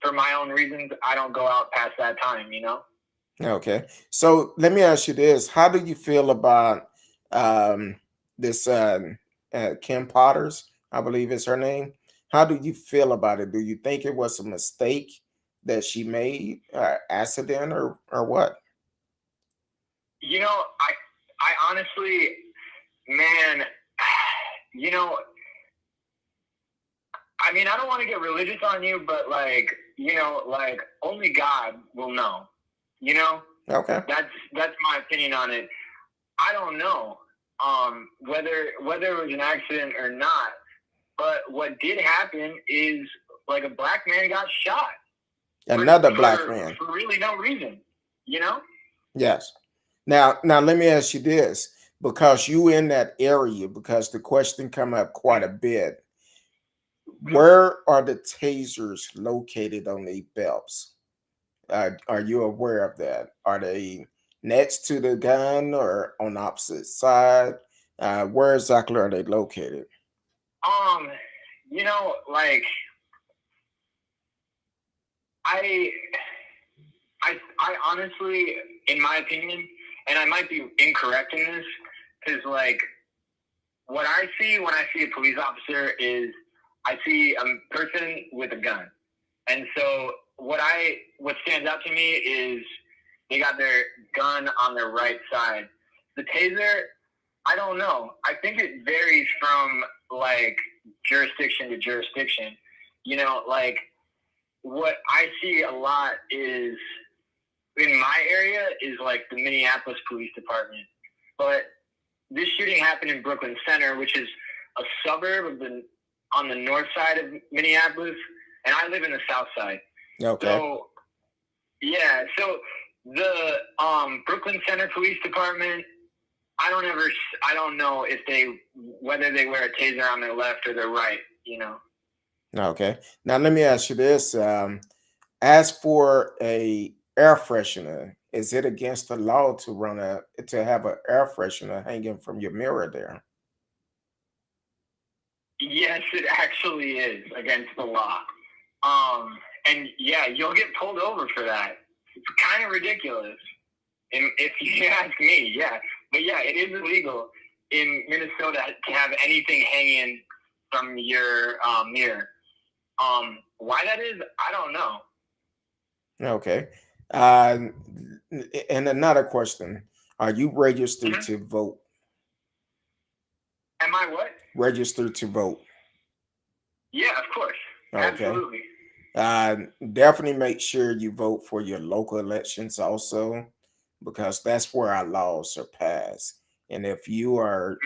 for my own reasons, I don't go out past that time, Okay. So let me ask you this. How do you feel about this Kim Potters, I believe is her name? How do you feel about it? Do you think it was a mistake that she made, accident, or what? I honestly, man, I don't want to get religious on you, but like only God will know, Okay. That's my opinion on it. I don't know, whether it was an accident or not, but what did happen is like a black man got shot. Another black man. For really no reason, Yes. Now let me ask you this, because you in that area, because the question come up quite a bit. Where are the tasers located on the belts? Are you aware of that? Are they next to the gun or on the opposite side? Where exactly are they located? Like I honestly, in my opinion, and I might be incorrect in this, because like what I see when I see a police officer is I see a person with a gun, and so what stands out to me is they got their gun on their right side. The taser, I don't know. I think it varies from like jurisdiction to jurisdiction. Like what I see a lot is in my area is like the Minneapolis Police Department. But this shooting happened in Brooklyn Center, which is a suburb on the north side of Minneapolis, and I live in the south side. Okay. So yeah, so the Brooklyn Center Police Department, I don't know whether they wear a taser on their left or their right. Okay. Now let me ask you this. As for a air freshener, is it against the law to have an air freshener hanging from your mirror there? Yes, it actually is against the law. And yeah, you'll get pulled over for that. It's kind of ridiculous, if you ask me. Yeah, but yeah, it is illegal in Minnesota to have anything hanging from your mirror. Why that is, I don't know. Okay. Uh, and another question: are you registered to vote? Am I what? Registered to vote. Yeah, of course. Okay. Absolutely. Definitely make sure you vote for your local elections also, because that's where our laws are passed. And if you are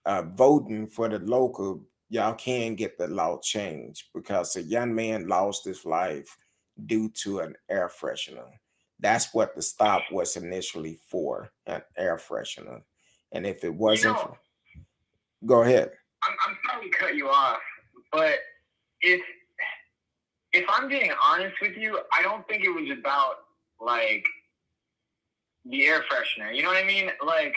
voting for the local, y'all can get the law changed, because a young man lost his life due to an air freshener. That's what the stop was initially for, an air freshener. And if it wasn't for, go ahead. I'm sorry to cut you off, but if I'm being honest with you, I don't think it was about like the air freshener. You know what I mean? Like,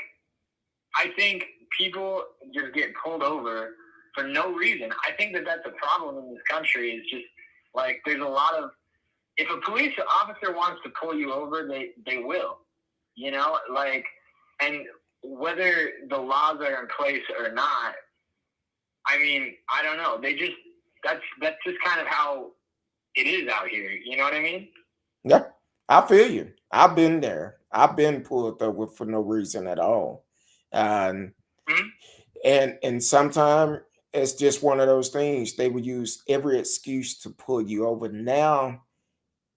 I think people just get pulled over for no reason. I think that's a problem in this country. Is just like there's a lot of, if a police officer wants to pull you over, they will. Like, and whether the laws are in place or not, I mean, I don't know. That's just kind of how it is out here. You know what I mean? Yeah, I feel you. I've been there. I've been pulled over for no reason at all. Um, and sometimes it's just one of those things. They would use every excuse to pull you over. Now,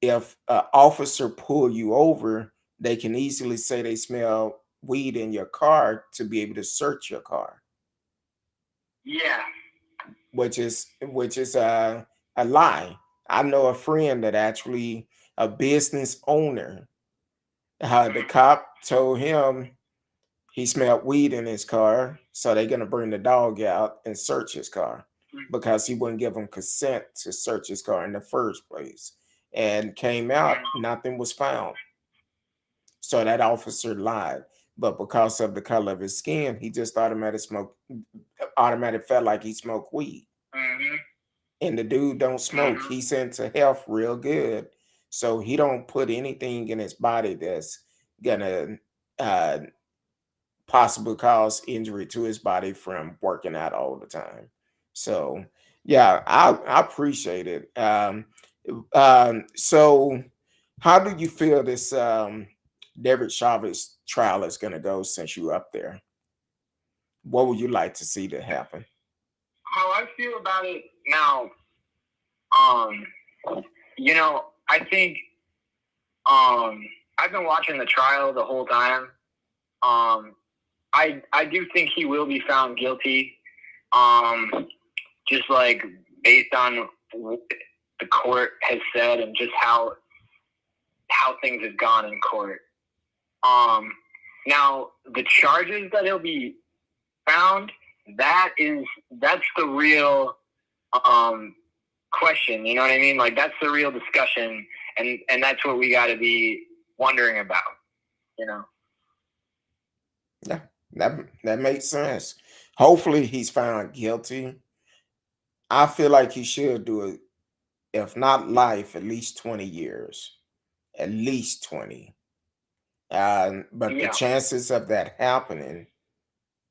if an officer pull you over, they can easily say they smell weed in your car to be able to search your car. Yeah. Which is a lie. I know a friend that actually, a business owner, the cop told him he smelled weed in his car, so they're gonna bring the dog out and search his car, because he wouldn't give them consent to search his car in the first place. And came out, nothing was found. So that officer lied. But because of the color of his skin, he just automatic felt like he smoked weed. And the dude don't smoke. He's into health real good. So he don't put anything in his body that's gonna possibly cause injury to his body from working out all the time. So yeah, I appreciate it. So how do you feel this David Chavez trial is gonna go, since you up there? What would you like to see to happen? How I feel about it now, I think I've been watching the trial the whole time. I do think he will be found guilty. Just like based on what the court has said and just how things have gone in court. Now the charges that he'll be found, that's the real question. You know what I mean? Like that's the real discussion, and that's what we got to be wondering about. Yeah, that makes sense. Hopefully he's found guilty. I feel like he should do it, if not life, at least 20 years. At least 20. But the chances of that happening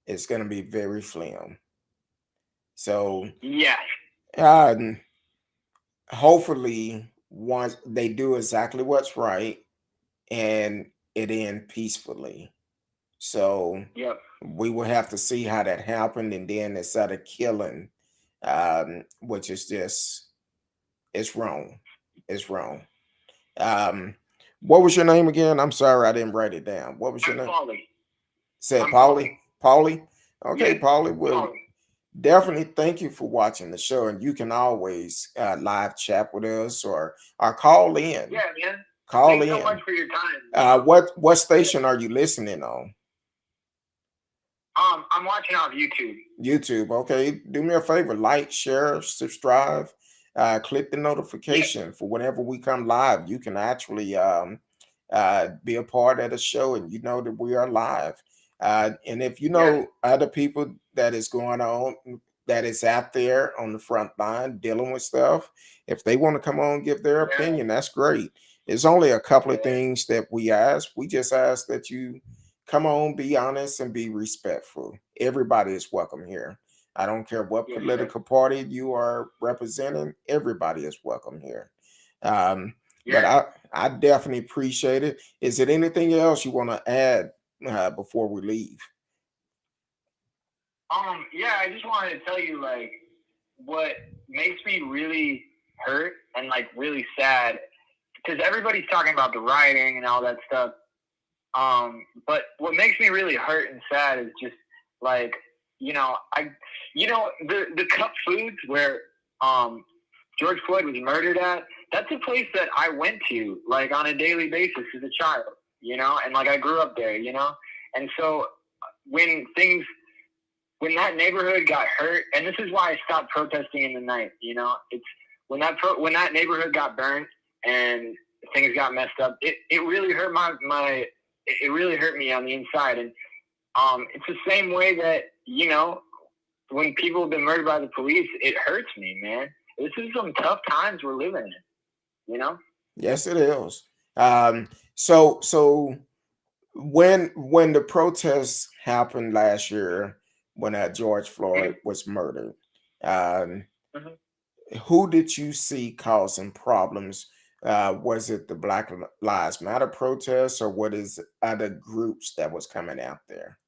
is going to be very slim. So hopefully once they do exactly what's right and it end peacefully. So we will have to see how that happened, and then instead of killing which is just, it's wrong. It's wrong. Um, what was your name again? I'm sorry, I didn't write it down. What was your I'm name? Paulie. Said I'm Paulie. Paulie. Yeah, Okay, Paulie. Well, Paulie. definitely thank you for watching the show, and you can always live chat with us or call in. Yeah, man. Call Thanks so much in. for your time. What station are you listening on? I'm watching off YouTube. YouTube. Okay, do me a favor, like, share, subscribe, click the Yeah, notification for whenever we come live. You can actually be a part of the show, and you know that we are live. And if you yeah, know other people that is going on, that is out there on the front line dealing with stuff, if they want to come on and give their yeah, opinion, that's great. It's only a couple of yeah. things that we ask. We just ask that you come on, be honest, and be respectful. Everybody is welcome here. I don't care what Yes, sir. political party you are representing, everybody is welcome here. Um, but Yeah. I definitely appreciate it. Is it anything else you want to add before we leave? Yeah, I just wanted to tell you, like, what makes me really hurt and, like, really sad, because everybody's talking about the rioting and all that stuff. But what makes me really hurt and sad is just, like, the Cup Foods where, George Floyd was murdered at, that's a place that I went to, like, on a daily basis as a child, and, like, I grew up there, and so when things when that neighborhood got hurt, and this is why I stopped protesting in the night. It's when that neighborhood got burned and things got messed up. It really hurt it really hurt me on the inside, and it's the same way that when people have been murdered by the police, it hurts me, man. This is some tough times we're living in. Yes, it is. So when the protests happened last year, when George Floyd was murdered, um, Mhm. who did you see causing problems? Was it the Black Lives Matter protests, or what is other groups that was coming out there?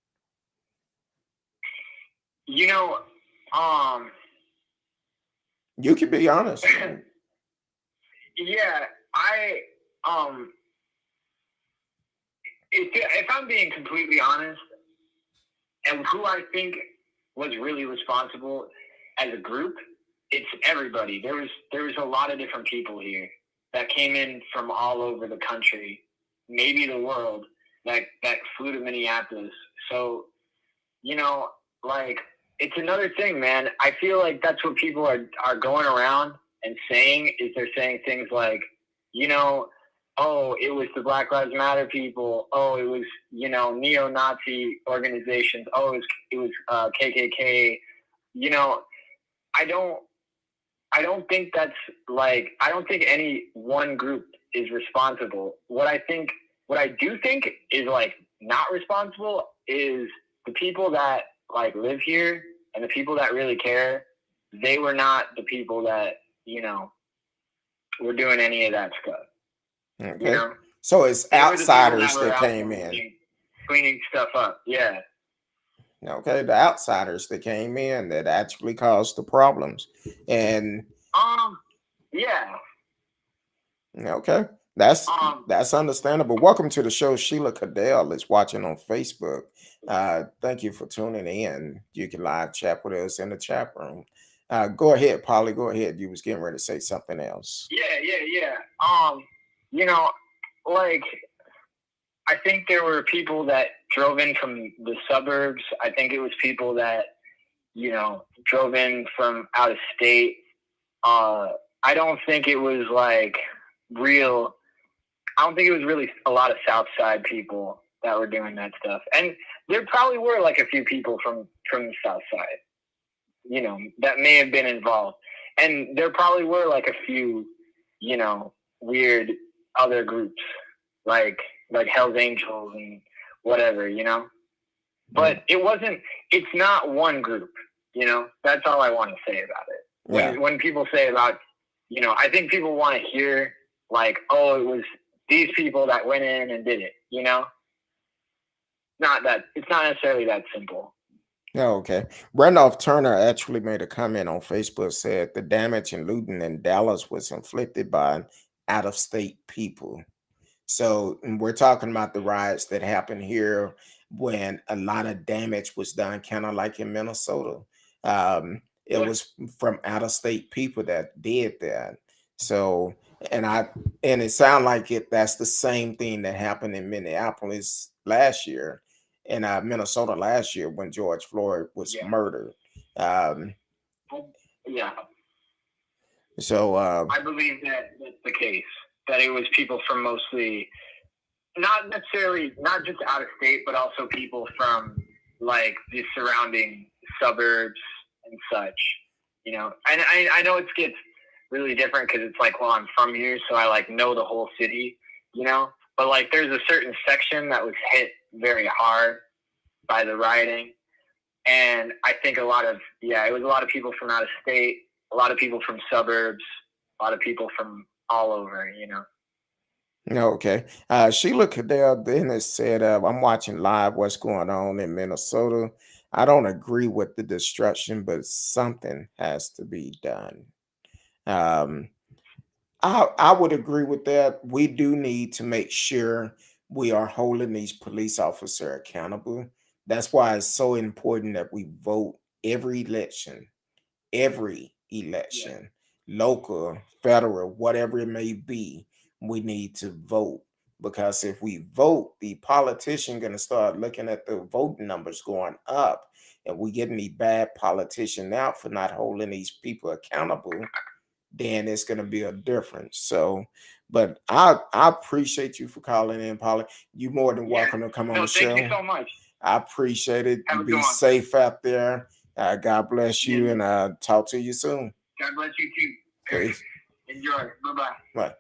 You know, um, You can be honest. yeah, um, if I'm being completely honest, and who I think was really responsible as a group, it's everybody. There was a lot of different people here that came in from all over the country, maybe the world, that flew to Minneapolis. So, like, it's another thing, man. I feel like that's what people are going around and saying, is they're saying things like, oh, it was the Black Lives Matter people. Oh, it was, neo-Nazi organizations. Oh, it was KKK. You know, I don't I don't think that's I don't think any one group is responsible. What I do think is not responsible is the people that live here and the people that really care. They were not the people that, were doing any of that stuff. Okay. So it's They were the people outsiders that were that out came there in. cleaning stuff up. Yeah. Okay, the outsiders that came in that actually caused the problems. And Yeah. okay, that's Um, that's understandable. Welcome to the show. Sheila Cadell is watching on Facebook. Thank you for tuning in. You can live chat with us in the chat room. Go ahead, Polly. Go ahead. You was getting ready to say something else. yeah. Like, I think there were people that drove in from the suburbs. I think it was people that, drove in from out of state. I don't think it was I don't think it was really a lot of South Side people that were doing that stuff. And there probably were a few people from the South Side, that may have been involved. And there probably were a few, weird other groups like Hell's Angels and whatever, But it's not one group, That's all I want to say about it. When people say about, I think people want to hear oh, it was these people that went in and did it, It's not necessarily that simple. Oh, okay. Randolph Turner actually made a comment on Facebook, said the damage and looting in Dallas was inflicted by out of state people. So we're talking about the riots that happened here when a lot of damage was done, kind of like in Minnesota. It Yeah. was from out of state people that did that. So, and I and it sounded like that's the same thing that happened in Minneapolis last year, in Minnesota last year when George Floyd was Yeah. murdered. Um, Yeah. so I believe that that's the case. That it was people from mostly, not necessarily, not just out of state, but also people from like the surrounding suburbs and such. You know, and I know it gets really different because it's like, well, I'm from here, so I like know the whole city. You know, but like there's a certain section that was hit very hard by the rioting, and I think it was a lot of people from out of state, a lot of people from suburbs, a lot of people from all over. You know. Okay. Sheila Cadell Dennis said, I'm watching live what's going on in Minnesota. I don't agree with the destruction, but something has to be done. Um, I would agree with that. We do need to make sure we are holding these police officers accountable. That's why it's so important that we vote every Yeah. election, local, federal, whatever it may be, we need to vote. Because if we vote, the politician gonna start looking at the voting numbers going up, and we getting the bad politician out for not holding these people accountable, then it's gonna be a difference. So, but I appreciate you for calling in, Polly. You more than Yeah. welcome to come on No, the thank you show. so much. I appreciate it. Have You a good be one. safe out there. God bless Yeah. you, and talk to you soon. God bless you too. Peace. Enjoy. Bye bye. Bye.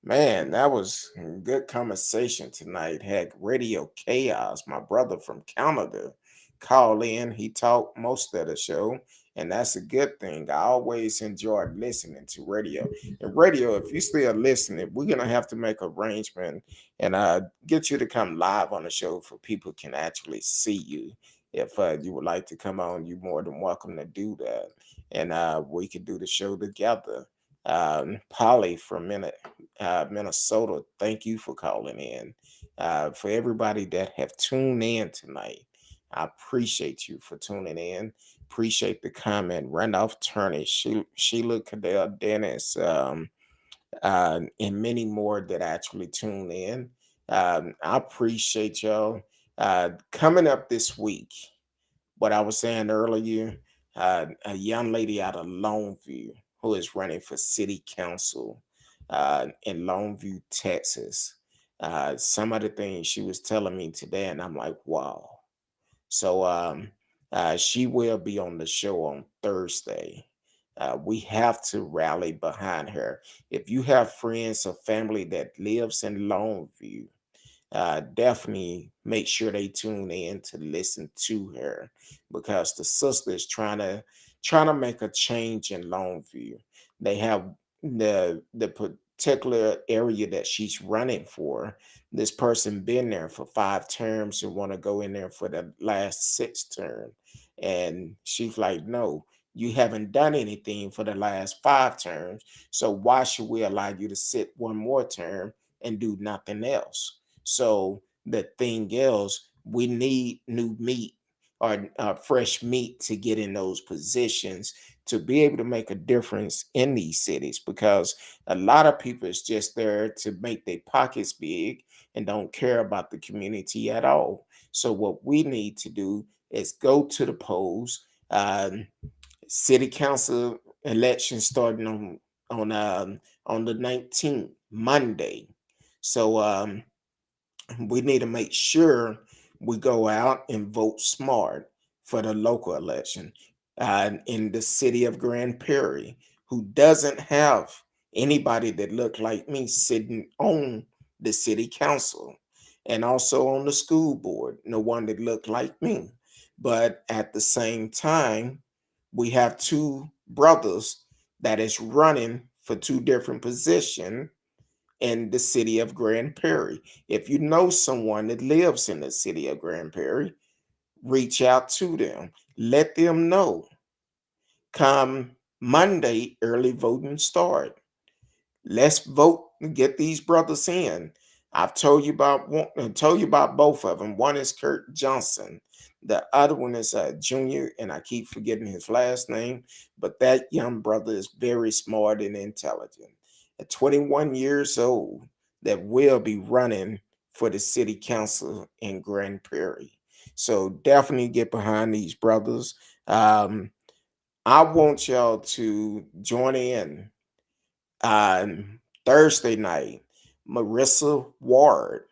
Man, that was a good conversation tonight. Heck, Radio Chaos, my brother from Canada, called in. He talked most of the show, and that's a good thing. I always enjoyed listening to radio. And radio, if you still listening, we're gonna have to make arrangement and get you to come live on the show for people can actually see you. If you would like to come on, you're more than welcome to do that, and we could do the show together. Polly from Minnesota, thank you for calling in. For everybody that have tuned in tonight, I appreciate you for tuning in. Appreciate the comment. Randolph Turney, Sheila Cadell Dennis, and many more that actually tune in. I appreciate y'all. Coming up this week, what I was saying earlier, a young lady out of Longview who is running for city council in Longview, Texas. Some of the things she was telling me today, and I'm like, wow. So she will be on the show on Thursday. We have to rally behind her. If you have friends or family that lives in Longview, definitely make sure they tune in to listen to her because the sister is trying to make a change in Longview. They have the particular area that she's running for. This person been there for 5 terms and want to go in there for the last 6 term, and she's like, no. You haven't done anything for the last 5 terms. So why should we allow you to sit one more term and do nothing else? So the thing is, we need new meat or fresh meat to get in those positions to be able to make a difference in these cities because a lot of people is just there to make their pockets big and don't care about the community at all. So what we need to do is go to the polls. City council election starting on the 19th, Monday. So we need to make sure we go out and vote smart for the local election in the city of Grand Prairie, who doesn't have anybody that look like me sitting on the city council and also on the school board, no one that looked like me. But at the same time, we have two brothers that is running for two different positions in the city of Grand Prairie. If you know someone that lives in the city of Grand Prairie, reach out to them, let them know. Come Monday, early voting start. Let's vote and get these brothers in. I've told you about one, I told you about both of them. One is Kurt Johnson. The other one is Junior, and I keep forgetting his last name. But that young brother is very smart and intelligent. At 21 years old, that will be running for the city council in Grand Prairie. So definitely get behind these brothers. Um, I want y'all to join in Thursday night. Marissa Ward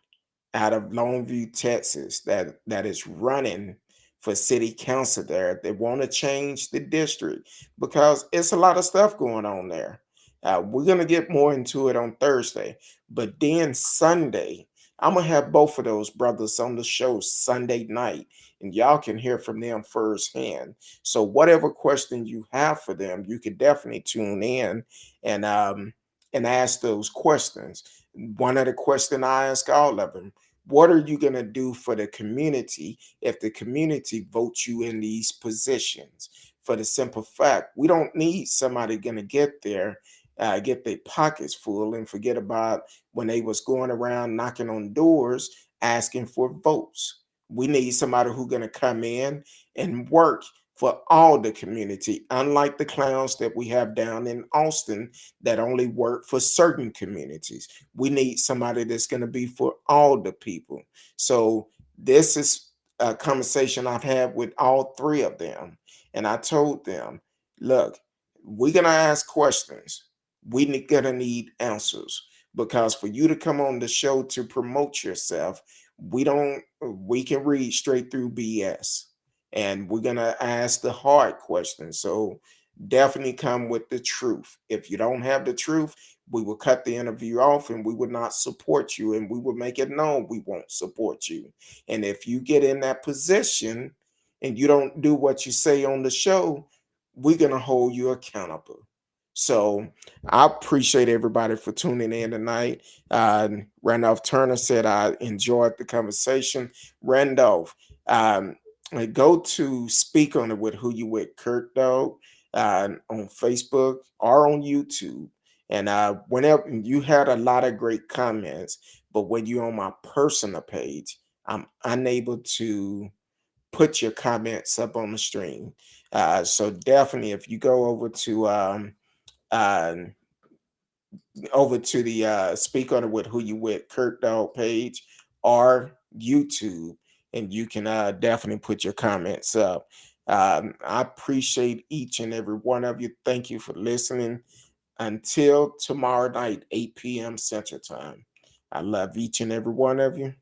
out of Longview, Texas, that is running for city council there. They want to change the district because it's a lot of stuff going on there. We're gonna get more into it on Thursday, but then Sunday, I'm gonna have both of those brothers on the show Sunday night, and y'all can hear from them firsthand. So whatever question you have for them, you can definitely tune in and um and ask those questions. One of the questions I ask all of them: what are you going to do for the community if the community votes you in these positions? For the simple fact, we don't need somebody going to get there, get their pockets full and forget about when they was going around knocking on doors asking for votes. We need somebody who's going to come in and work for all the community, unlike the clowns that we have down in Austin that only work for certain communities. We need somebody that's going to be for all the people. So this is a conversation I've had with all three of them. And I told them, look, we're going to ask questions. We're going to need answers because for you to come on the show to promote yourself, we can read straight through BS, and we're going to ask the hard questions. So definitely come with the truth. If you don't have the truth, we will cut the interview off and we will not support you, and we will make it known we won't support you. And if you get in that position and you don't do what you say on the show, we're going to hold you accountable. So I appreciate everybody for tuning in tonight. Randolph Turner said I enjoyed the conversation. Randolph, um, go to Speak on It with Who You With Kurt Dog on Facebook or on YouTube. And whenever you had a lot of great comments, but when you're on my personal page, I'm unable to put your comments up on the stream. So definitely, if you go uh, over to the Speak on It with Who You With Kurt Dog page or YouTube, and you can definitely put your comments up. I appreciate each and every one of you. Thank you for listening. Until tomorrow night, 8 p.m. Central Time. I love each and every one of you.